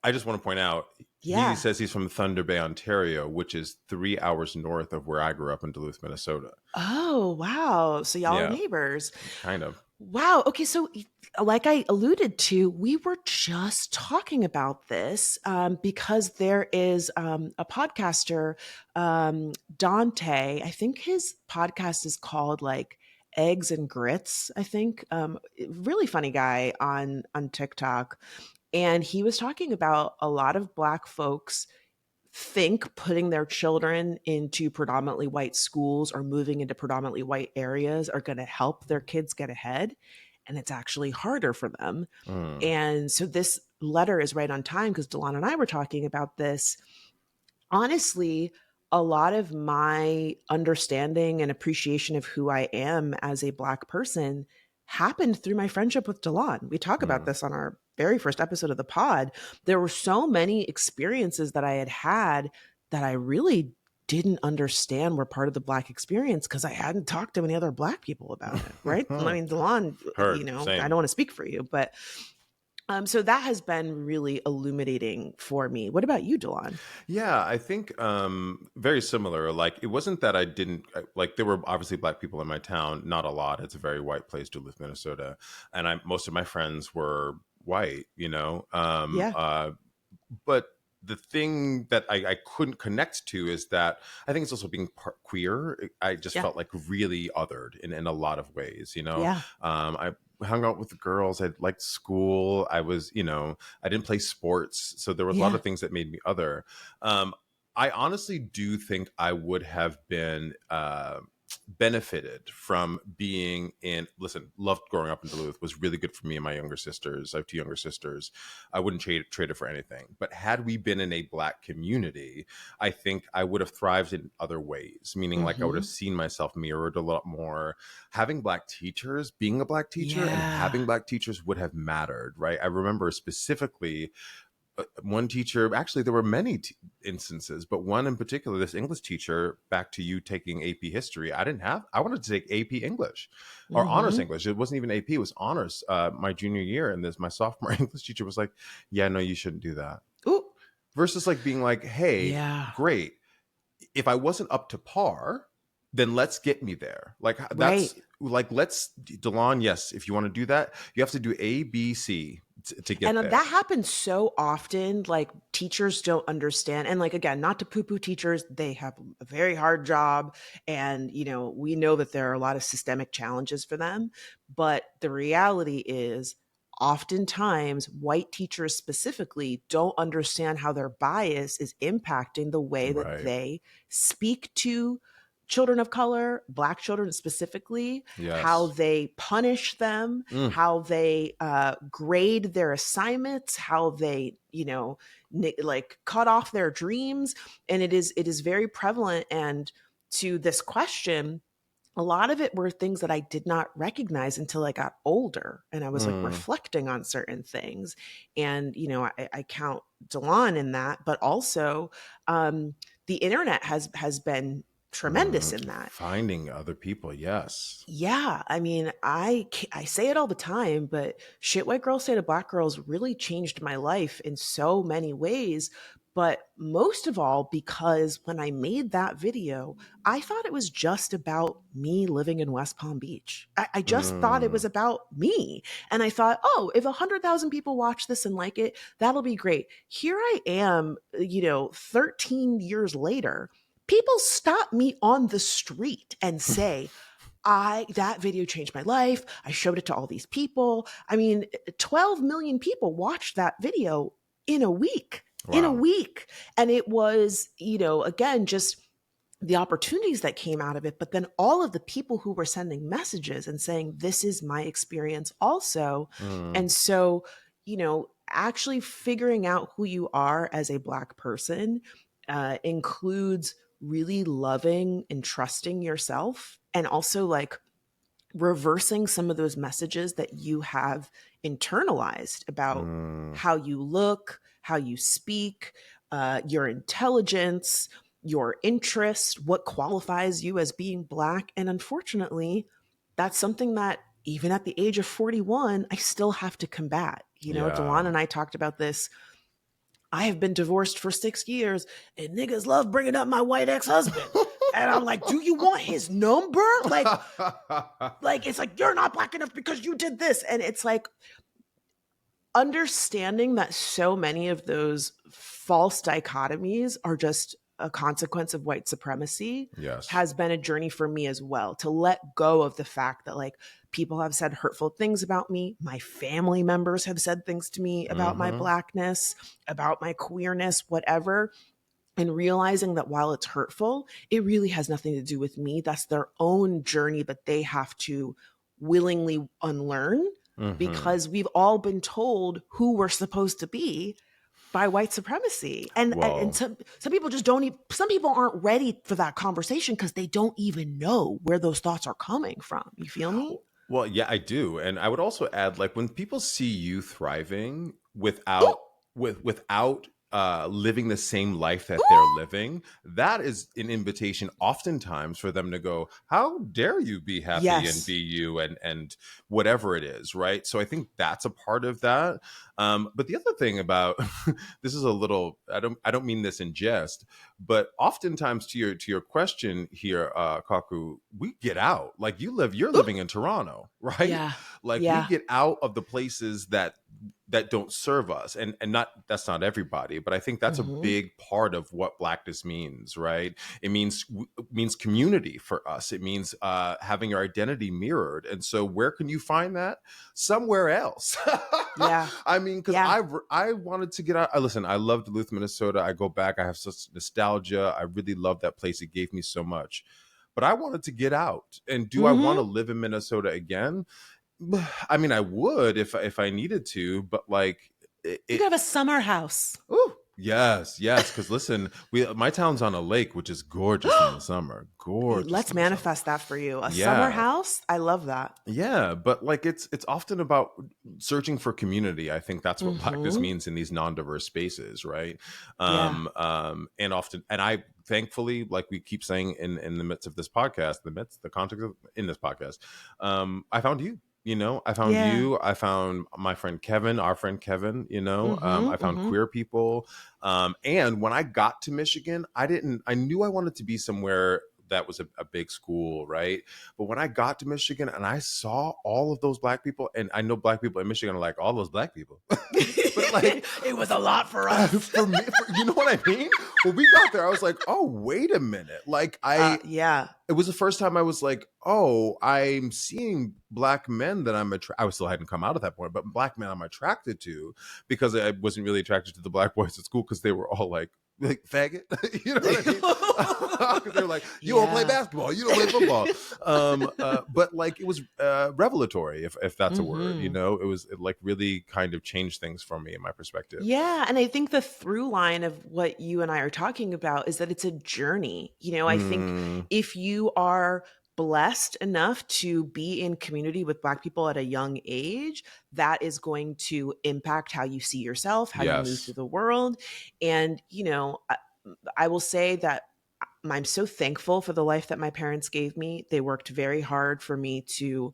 I just want to point out he yeah. says he's from Thunder Bay, Ontario, which is 3 hours north of where I grew up in Duluth, Minnesota. Oh, wow. So y'all are Yeah, neighbors. kind of. Wow. Okay. So, like I alluded to, we were just talking about this because there is a podcaster, Dante. I think his podcast is called like Eggs and Grits. I think really funny guy on TikTok, and he was talking about a lot of Black folks think putting their children into predominantly white schools or moving into predominantly white areas are going to help their kids get ahead. And it's actually harder for them. Mm. And so this letter is right on time because Delon and I were talking about this. Honestly, a lot of my understanding and appreciation of who I am as a Black person happened through my friendship with Delon. We talk about Mm. this on our very first episode of the pod. There were so many experiences that I had had that I really didn't understand were part of the Black experience because I hadn't talked to any other Black people about it, right? I mean, Delon, Heard. I Same. don't want to speak for you, but so that has been really illuminating for me. What about you, Delon? Yeah, I think very similar. Like it wasn't that I didn't like there were obviously black people in my town, not a lot. It's a very white place, Duluth, Minnesota, and I most of my friends were white, you know. Yeah, But the thing that I couldn't connect to is that I think it's also being queer. I just yeah, felt like really othered in a lot of ways, you know. yeah, I hung out with the girls. I liked school. I was, you know, I didn't play sports. So there was a lot yeah. of things that made me other. Um, I honestly do think I would have been benefited from being in listen loved growing up in Duluth, was really good for me and my younger sisters. I have two younger sisters. I wouldn't trade it for anything, but had we been in a black community, I think I would have thrived in other ways, meaning like I would have Mhm. seen myself mirrored a lot more. Having black teachers, being a black teacher and Yeah. having black teachers would have mattered, right? I remember specifically one teacher, actually there were many instances, but one in particular, this English teacher, back to you taking AP history, I wanted to take AP English or honors Mhm. English. It wasn't even AP, it was honors my junior year. And this my sophomore English teacher was like, yeah, no, you shouldn't do that. Ooh. Versus like being like, hey, Yeah. great, if I wasn't up to par, then let's get me there. Like Right. that's like let's Delon, yes, if you want to do that, you have to do A, B, C to And get there. that happens so often. Like teachers don't understand. And like, again, not to poo poo teachers, they have a very hard job. And, we know that there are a lot of systemic challenges for them. But the reality is, oftentimes, white teachers specifically don't understand how their bias is impacting the way that Right. they speak to children of color, Black children specifically, how Yes. they punish them, Mm. how they grade their assignments, how they, like cut off their dreams. And it is very prevalent. And to this question, a lot of it were things that I did not recognize until I got older and I was like Mm. reflecting on certain things. And, I count Delon in that, but also the internet has been tremendous in that. Finding other people, yes. Yeah, I mean, I say it all the time, but shit white girls say to black girls really changed my life in so many ways. But most of all, because when I made that video, I thought it was just about me living in West Palm Beach. I just thought it Mm. was about me. And I thought, oh, if 100,000 people watch this and like it, that'll be great. Here I am, 13 years later. People stop me on the street and say, that video changed my life. I showed it to all these people. I mean, 12 million people watched that video in a week. In a Wow. week. And it was, again, just the opportunities that came out of it, but then all of the people who were sending messages and saying, this is my experience also. Mm. And so, actually figuring out who you are as a Black person includes really loving and trusting yourself and also like reversing some of those messages that you have internalized about Mm. how you look, how you speak, your intelligence, your interest, what qualifies you as being Black. And unfortunately, that's something that even at the age of 41, I still have to combat. Yeah. Delon and I talked about this. I have been divorced for 6 years and niggas love bringing up my white ex-husband. And I'm like, do you want his number? Like it's like you're not Black enough because you did this. And it's like understanding that so many of those false dichotomies are just a consequence of white supremacy Yes. has been a journey for me as well, to let go of the fact that like people have said hurtful things about me, my family members have said things to me about my Mm-hmm. Blackness, about my queerness, whatever, and realizing that while it's hurtful, it really has nothing to do with me. That's their own journey that they have to willingly unlearn, Mm-hmm. because we've all been told who we're supposed to be by white supremacy. And Whoa. some people just don't even, some people aren't ready for that conversation because they don't even know where those thoughts are coming from. You feel me? Well, yeah, I do. And I would also add, like, when people see you thriving without living the same life that they're living, that is an invitation oftentimes for them to go, how dare you be happy and be Yes. you, and whatever it is, right? So I think that's a part of that. But the other thing about this is a little, I don't mean this in jest, but oftentimes to your question here, Kaku, we get out. Like, you're Ooh. living in Toronto, right? Yeah. Like, we Yeah. get out of the places that don't serve us, and not, that's not everybody, but I think that's a Hmm. big part of what blackness means, right? It means community for us. It means having your identity mirrored. And so where can you find that? Somewhere else. Yeah. I mean, because Yeah. I wanted to get out. Listen, I love Duluth, Minnesota. I go back. I have such nostalgia. I really love that place. It gave me so much. But I wanted to get out. And do I want to Hmm. live in Minnesota again? I mean, I would if I needed to, but like You could have a summer house. ooh, yes, yes. Because listen, we my town's on a lake, which is gorgeous in the summer. Gorgeous Let's in the summer. manifest that for you. A summer Yeah, house. I love that. yeah, but like it's often about searching for community. I think that's what blackness Hmm. means in these non-diverse spaces, right? Yeah. And often, and I thankfully, like we keep saying in the midst of this podcast, the context of in this podcast, I found you. I found Yeah. you. I found my friend Kevin, our friend Kevin. Hmm. I found Hmm. queer people. And when I got to Michigan, I knew I wanted to be somewhere that was a big school, right? But when I got to Michigan and I saw all of those black people, and I know black people in Michigan are like, all those black people. But like, It was a lot for us. for me, you know what I mean? When we got there, I was like, oh, wait a minute. Like, Yeah. it was the first time I was like, oh, I'm seeing black men that I was still hadn't come out at that point, but black men I'm attracted to, because I wasn't really attracted to the black boys at school because they were all like faggot. You know what I mean? Because they were like, you don't play Yeah. basketball, you don't play football. But like, it was revelatory, if that's a word. Hmm. It like really kind of changed things for me in my perspective. Yeah. And I think the through line of what you and I are talking about is that it's a journey. I think Mm, if you are blessed enough to be in community with Black people at a young age, that is going to impact how you see yourself, how you move through yes. the world. And, I will say that I'm so thankful for the life that my parents gave me. They worked very hard for me to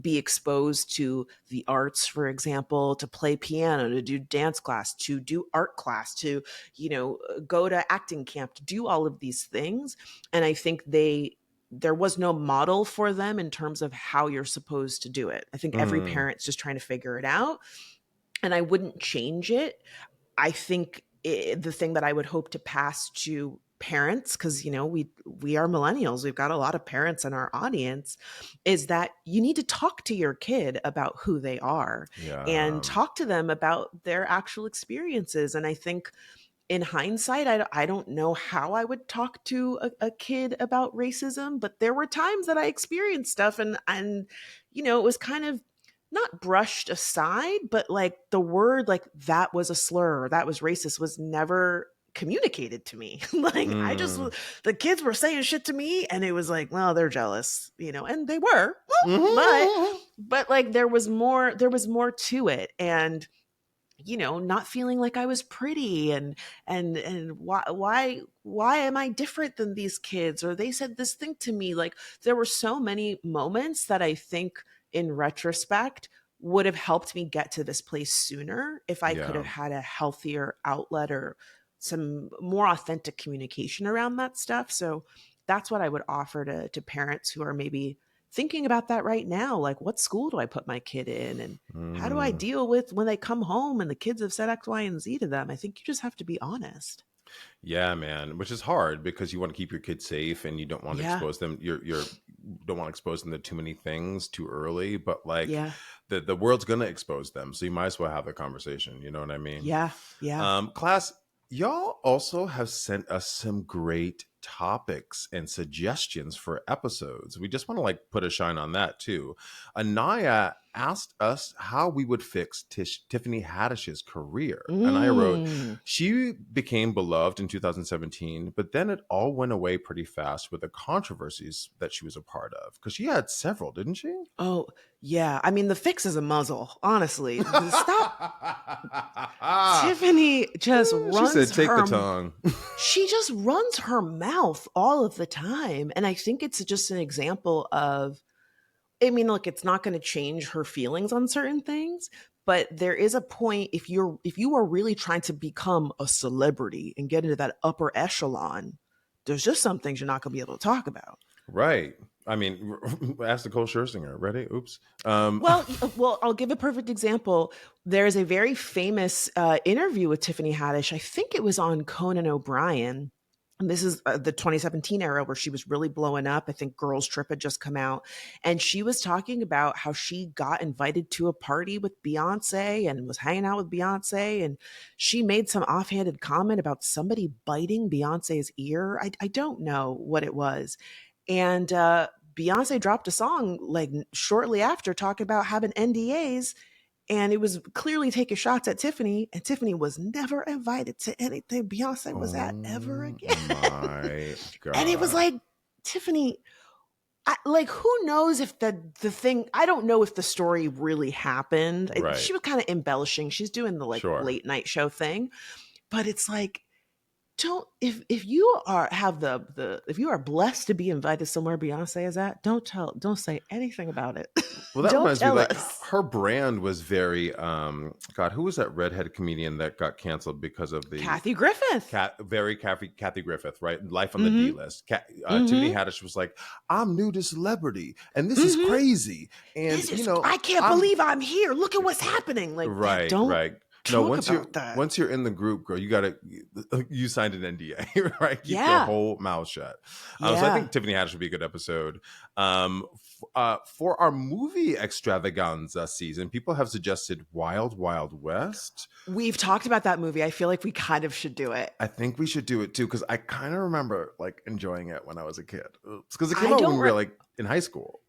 be exposed to the arts, for example, to play piano, to do dance class, to do art class, to, go to acting camp, to do all of these things. And I think there was no model for them in terms of how you're supposed to do it. I think every Mm, parent's just trying to figure it out. And I wouldn't change it. I think the thing that I would hope to pass to parents, because we are millennials, we've got a lot of parents in our audience, is that you need to talk to your kid about who they are and yeah. talk to them about their actual experiences. And I think in hindsight, I don't know how I would talk to a kid about racism, but there were times that I experienced stuff, and it was kind of not brushed aside, but like the word like that was a slur or that was racist was never communicated to me. Like Mm. the kids were saying shit to me, and it was like, well, they're jealous, and they were, but Mhm. like there was more to it. And not feeling like I was pretty, and why am I different than these kids, or they said this thing to me. Like there were so many moments that I think in retrospect would have helped me get to this place sooner if I could Yeah. have had a healthier outlet or some more authentic communication around that stuff. So that's what I would offer to parents who are maybe thinking about that right now. Like, what school do I put my kid in? And how do I Mm. deal with when they come home and the kids have said X, Y, and Z to them? I think you just have to be honest. Yeah, man, which is hard because you want to keep your kids safe and you don't want to Yeah. expose them. You're don't want to expose them to too many things too early, but like Yeah. the world's gonna expose them, so you might as well have the conversation. You know what I mean? Yeah. Yeah. Class, y'all also have sent us some great topics and suggestions for episodes. We just want to like put a shine on that too. Anaya asked us how we would fix Tiffany Haddish's career. And I wrote, Mm. she became beloved in 2017, but then it all went away pretty fast with the controversies that she was a part of. Because she had several, didn't she? Oh, yeah. I mean, the fix is a muzzle, honestly. Stop. Tiffany just She runs said, take the her tongue. she just runs her mouth all of the time. And I think it's just an example of, I mean, look, it's not going to change her feelings on certain things, but there is a point if you are really trying to become a celebrity and get into that upper echelon, there's just some things you're not going to be able to talk about. Right. I mean, ask Nicole Scherzinger. Ready? Oops. Well, I'll give a perfect example. There's a very famous interview with Tiffany Haddish. I think it was on Conan O'Brien. And this is the 2017 era where she was really blowing up. I think Girls Trip had just come out. And she was talking about how she got invited to a party with Beyonce and was hanging out with Beyonce. And she made some offhanded comment about somebody biting Beyonce's ear. I don't know what it was. And Beyonce dropped a song like shortly after talking about having NDAs, and it was clearly taking shots at Tiffany, and Tiffany was never invited to anything Beyonce was at ever Oh again. my And it was God. like, Tiffany, like who knows if the thing, I don't know if the story really happened. Right. She was kind of embellishing. She's doing the like Sure. late night show thing, but it's like, don't, if you are have the if you are blessed to be invited somewhere Beyonce is at, don't say anything about it. Well, that Don't reminds me, tell like us. her brand was very God, who was that redhead comedian that got canceled because of the Kathy Griffith. Kathy Griffith, right? Life on the D Mm-hmm. list. Tiffany Mm-hmm. Haddish was like, I'm new to celebrity and this is Mm-hmm. crazy. And This is, I can't I'm believe I'm here. Look at what's happening. Like that. right, Don't right. No, talk about that. once you're in the group, girl, you gotta you signed an NDA, right? Keep your Yeah. whole mouth shut. So I Yeah. think Tiffany Haddish would be a good episode. For our movie extravaganza season, people have suggested Wild Wild West. We've talked about that movie. I feel like we kind of should do it. I think we should do it too because I kind of remember like enjoying it when I was a kid. Because it came I out when don't we were like in high school.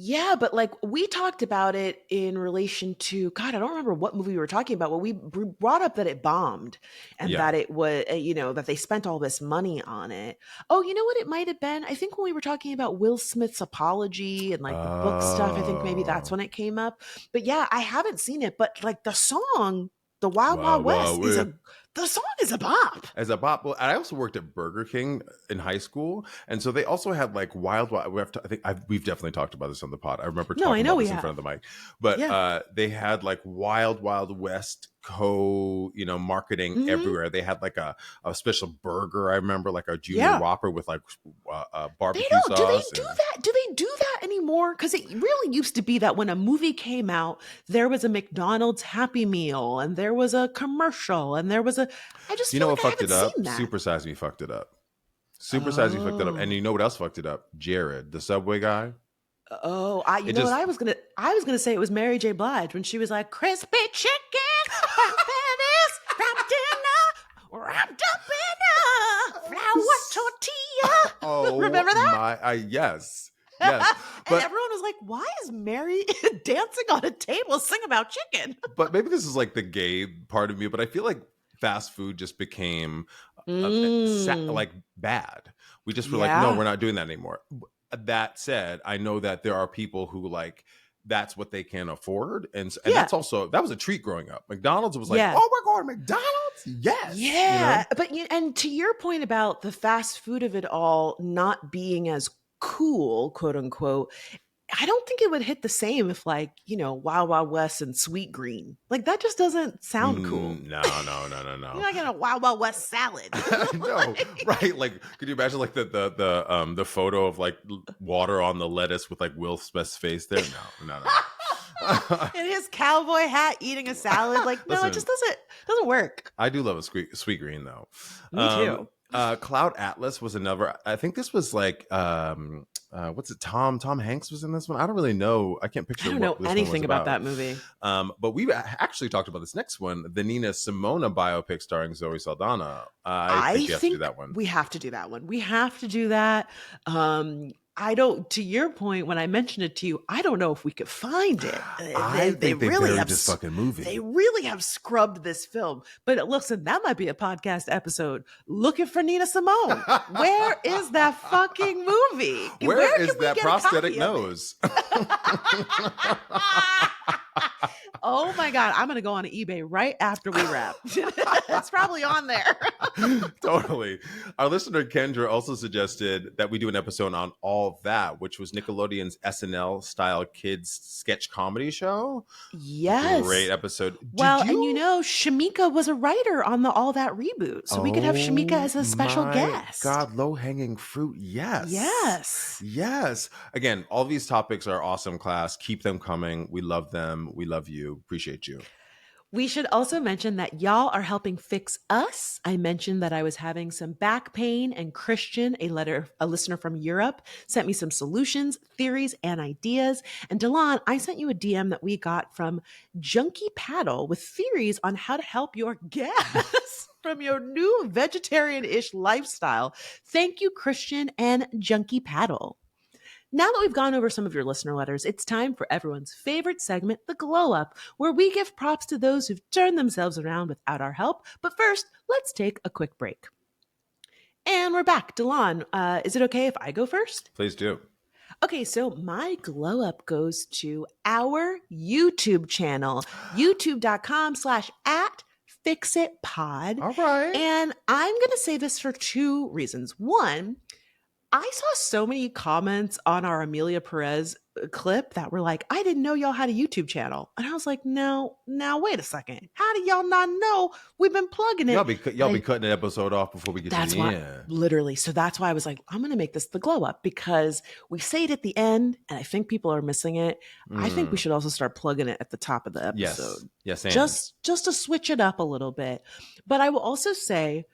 Yeah, but like we talked about it in relation to God, I don't remember what movie we were talking about, but we brought up that it bombed and Yeah. that it was, that they spent all this money on it. Oh, you know what it might have been? I think when we were talking about Will Smith's apology and like the book stuff, I think maybe that's Oh, when it came up. But yeah, I haven't seen it, but like the song, The Wild wow, Wild wow, West wow. the song is a bop. As a bot. Well, I also worked at Burger King in high school, and so they also had like Wild Wild. We've definitely talked about this on the pod. I remember No, I talking know about we this in front have. of the mic, but Yeah. they had like Wild Wild West marketing Hmm. everywhere. They had like a special burger. I remember like a junior Yeah. Whopper with like They barbecue don't. Do they sauce do and that? Do they do that anymore? Because it really used to be that when a movie came out, there was a McDonald's Happy Meal and there was a commercial and there was a. I just you feel know like what I fucked haven't it up? seen that. Super Size Me fucked it up. Super Size Me fucked it up, and Oh, you know what else fucked it up? Jared, the Subway guy. oh! You It know what just I was gonna? I was gonna say it was Mary J. Blige when she was like, "Crispy chicken, panties from dinner, wrapped up in a flour tortilla." oh Remember that? my, yes, yes, And but everyone was like, "Why is Mary dancing on a table sing about chicken?" but maybe this is like the gay part of me, but I feel like fast food just became Mm, like bad. We just were like, no, yeah, we're not doing that anymore. That said, I know that there are people who like that's what they can afford, and yeah, that's also that was a treat growing up. McDonald's was like, yeah, oh, we're going to McDonald's, yes, yeah. But and to your point about the fast food of it all not being as cool, quote unquote, I don't think it would hit the same if like, Wild Wild West and Sweet Green. Like that just doesn't sound cool. No, no, no, no, You're no. not getting a Wild Wild West salad. No, Like, right? Like, could you imagine like the photo of like water on the lettuce with like Will Smith's face there? No, no, no, no. in his cowboy hat eating a salad. Like, no, it Listen, just doesn't work. I do love a sweet green though. Me too. Cloud Atlas was another. I think this was like what's it? Tom Hanks was in this one. I don't really know. I can't I picture don't what know this one was anything about about. that movie. But we've actually talked about this next one, the Nina Simona biopic starring Zoe Saldana. I I think you have to do think that one. we have to do that one. We have to do that. I don't, to your point, when I mentioned it to you, I don't know if we could find it. I They think they really buried have, this fucking movie. they really have scrubbed this film. But listen, that might be a podcast episode looking for Nina Simone. Where is that fucking movie? Where Where can is we that get a prosthetic copy of it? nose? Oh my God. I'm going to go on eBay right after we wrap. It's probably on there. Totally. Our listener Kendra also suggested that we do an episode on All That, which was Nickelodeon's SNL style kids sketch comedy show. Great Yes. episode. Did Well, and you? Shamika was a writer on the All That reboot. So we could have Shamika Oh as a special my guest. God, low hanging fruit. Yes. Yes. Yes. Again, all these topics are awesome, class. Keep them coming. We love them. We love you. Appreciate you. We should also mention that y'all are helping fix us. I mentioned that I was having some back pain, and Christian, a listener from Europe, sent me some solutions, theories, and ideas. And Delon, I sent you a DM that we got from Junkie Paddle with theories on how to help your gas from your new vegetarian-ish lifestyle. Thank you, Christian and Junkie Paddle. Now that we've gone over some of your listener letters, it's time for everyone's favorite segment, the Glow Up, where we give props to those who've turned themselves around without our help. But first, let's take a quick break. And we're back. Delon, is it okay if I go first? Please do. Okay, so my glow up goes to our YouTube channel, youtube.com/at fixitpod. All right. And I'm going to say this for two reasons. One, I saw so many comments on our Amelia Perez clip that were like, I didn't know y'all had a YouTube channel. And I was like, no, now wait a second. How do y'all not know we've been plugging it? Y'all be cutting an episode off before we get to That's the why, end. literally. So that's why I was like, I'm going to make this the glow up because we say it at the end and I think people are missing it. I think we should also start plugging it at the top of the episode. Yes, and. Just to switch it up a little bit. But I will also say,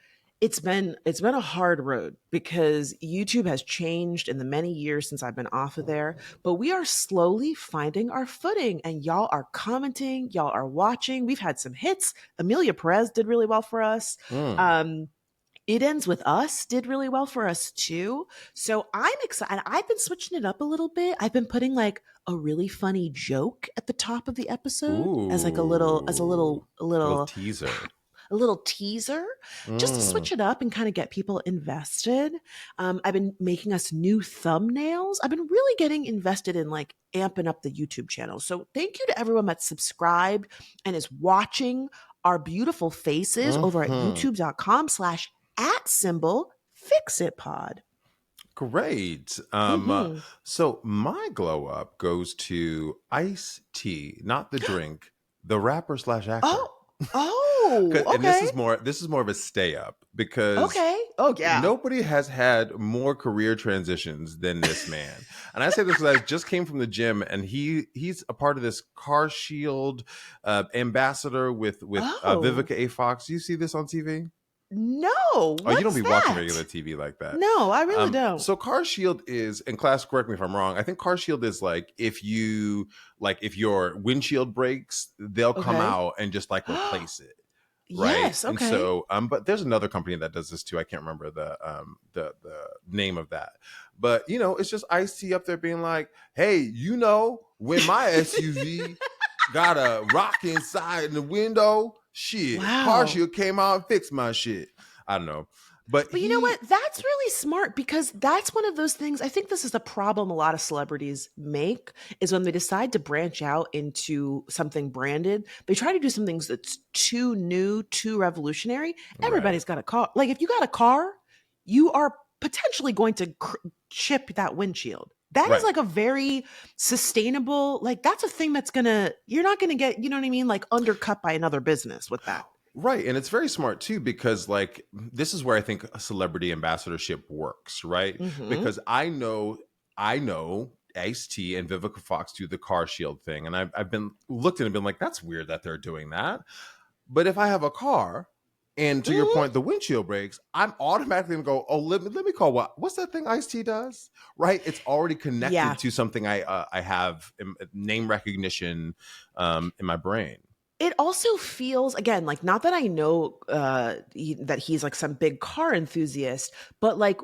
it's been a hard road because YouTube has changed in the many years since I've been off of there, but we are slowly finding our footing and y'all are commenting, y'all are watching. We've had some hits. Amelia Perez did really well for us. It Ends With Us did really well for us too. So I'm excited. I've been switching it up a little bit. I've been putting like a really funny joke at the top of the episode as like a little teaser. A little teaser just to switch it up and kind of get people invested. I've been making us new thumbnails. I've been really getting invested in like amping up the YouTube channel. So thank you to everyone that's subscribed and is watching our beautiful faces over at youtube.com/@fixitpod. Great. So my glow up goes to Ice Tea, not the drink, the rapper / actor. Okay. And this is more of a stay up because nobody has had more career transitions than this man. And I say this because I just came from the gym and he's a part of this Car Shield ambassador with Vivica A. Fox. Do you see this on TV? No. Oh, you don't be watching regular TV like that. No, I really don't. So Car Shield is, and class, correct me if I'm wrong, I think Car Shield is like if your windshield breaks, they'll come out and just like replace it. Right. Yes. Okay. And so, but there's another company that does this too. I can't remember the name of that. But it's just Ice-T up there being like, hey, when my SUV got a rock inside in the window, shit, Car Shield came out and fixed my shit. I don't know. But you know what? That's really smart because that's one of those things. I think this is a problem a lot of celebrities make is when they decide to branch out into something branded, they try to do some things that's too new, too revolutionary. Everybody's got a car. Like if you got a car, you are potentially going to chip that windshield. That is like a very sustainable, like that's a thing that's you're not going to get, you know what I mean? Like undercut by another business with that. Right. And it's very smart too, because like this is where I think a celebrity ambassadorship works, right? Because I know Ice-T and Vivica Fox do the Car Shield thing. And I've been looked at and been like, that's weird that they're doing that. But if I have a car and to your point, the windshield breaks, I'm automatically gonna go, oh, let me call what's that thing Ice-T does? Right? It's already connected to something I have name recognition in my brain. It also feels, again, like not that I know that he's like some big car enthusiast, but like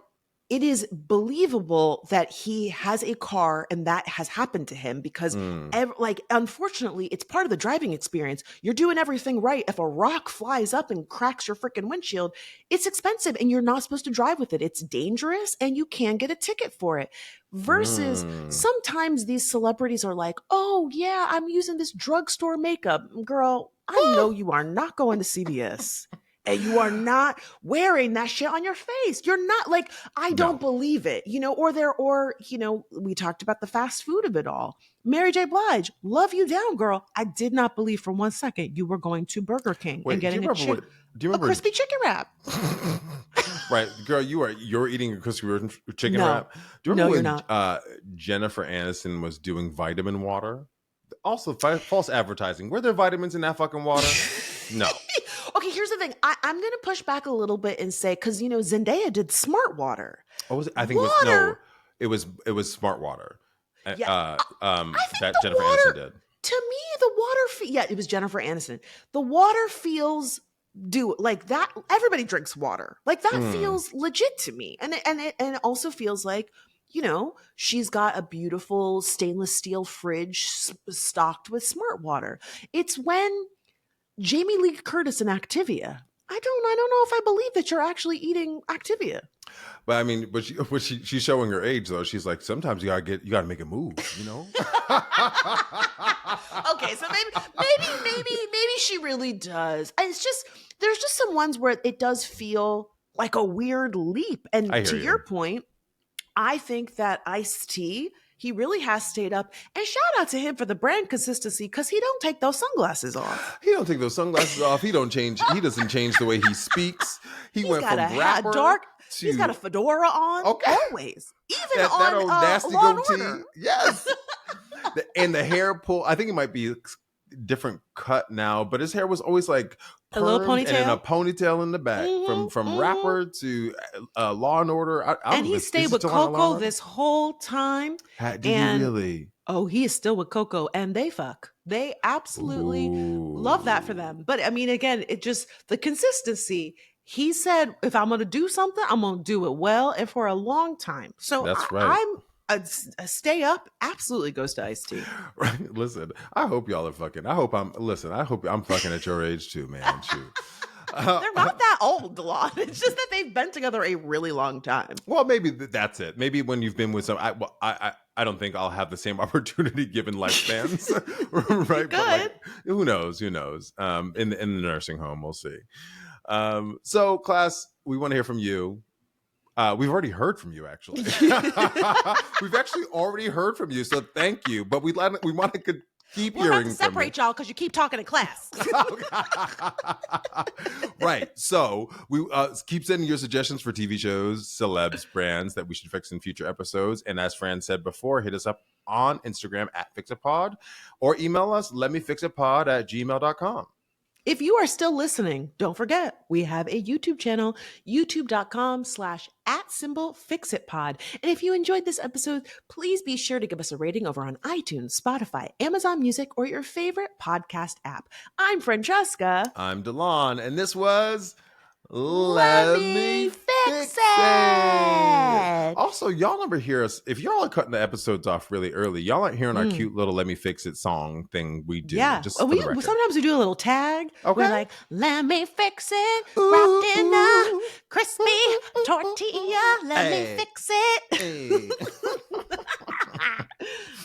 it is believable that he has a car and that has happened to him because Mm. like unfortunately it's part of the driving experience. You're doing everything right. If a rock flies up and cracks your freaking windshield, it's expensive and you're not supposed to drive with it. It's dangerous and you can get a ticket for it. Versus Mm. sometimes these celebrities are like, oh yeah, I'm using this drugstore makeup. Girl, I know you are not going to CVS and you are not wearing that shit on your face. You're not like, I No. don't believe it, we talked about the fast food of it all. Mary J. Blige, love you down, girl. I did not believe for 1 second you were going to Burger King and Wait, getting do you a remember crispy chicken wrap. right, girl, you're eating a crispy chicken No, wrap. Do you no, remember you're when not. Jennifer Aniston was doing vitamin water? Also, false advertising. Were there vitamins in that fucking water? No. Okay, here's the thing. I'm going to push back a little bit and say, because, Zendaya did Smart Water. What was it? I think it was Water, no. It was Smart Water. yeah, I think That the Jennifer Aniston water, did. to me, the water, yeah, it was Jennifer Aniston. The water feels do like that. Everybody drinks water. Like that Mm. feels legit to me. And it also feels like, she's got a beautiful stainless steel fridge stocked with Smart Water. It's when Jamie Lee Curtis in Activia. I don't know if I believe that you're actually eating Activia. But I mean, she's showing her age though. She's like, sometimes you gotta make a move, you know. Okay, so maybe she really does. And it's just there's just some ones where it does feel like a weird leap. And I hear to your you. point, I think that Ice-T, he really has stayed up. And shout out to him for the brand consistency because he don't take those sunglasses off. He don't take those sunglasses off. He don't change. He doesn't change the way he speaks. He He's went got from a rapper dark. He's got a to fedora on okay. always, even That old on nasty Law and goatee. Order. Yes. And the hair pull. I think it might be different cut now, but his hair was always like A little permed and in a ponytail. ponytail in the back. From Hmm. rapper to Law and Order. I And don't know. he Is stayed he with still on Law and Coco Order? this whole time. Did he And really? oh, he is still with Coco and they fuck. They absolutely love that for Ooh, them. But I mean, again, it just the consistency. He said, if I'm going to do something, I'm going to do it well and for a long time. So that's right. I'm a stay up absolutely goes to Ice T. Right. Listen, I hope y'all are fucking. I hope I'm fucking at your age too, man. Shoot. They're not that old, Delon. It's just that they've been together a really long time. Well, maybe that's it. Maybe when you've been with some, I don't think I'll have the same opportunity given lifespans, You right? But like, could. who knows? Who knows? In the nursing home, we'll see. So, class, we want to hear from you. We've already heard from you, actually. We've actually already heard from you, so thank you. But we want to keep We're about hearing to from you. separate y'all because you keep talking in class. Right. So we keep sending your suggestions for TV shows, celebs, brands that we should fix in future episodes. And as Fran said before, hit us up on Instagram at FixItPod or email us, letmefixitpod@gmail.com. If you are still listening, don't forget, we have a YouTube channel, youtube.com/@fixitpod. And if you enjoyed this episode, please be sure to give us a rating over on iTunes, Spotify, Amazon Music, or your favorite podcast app. I'm Francesca. I'm DeLon, and this was Let Let me Me fix Fix It. it. Also, y'all never hear us. If y'all are cutting the episodes off really early, y'all aren't hearing our cute little Let Me Fix It song thing we do. Yeah. Just Oh, for the record. sometimes we do a little tag. Okay. We're like, let me fix it. Ooh, Wrapped in a ooh, crispy tortilla. Let me Hey.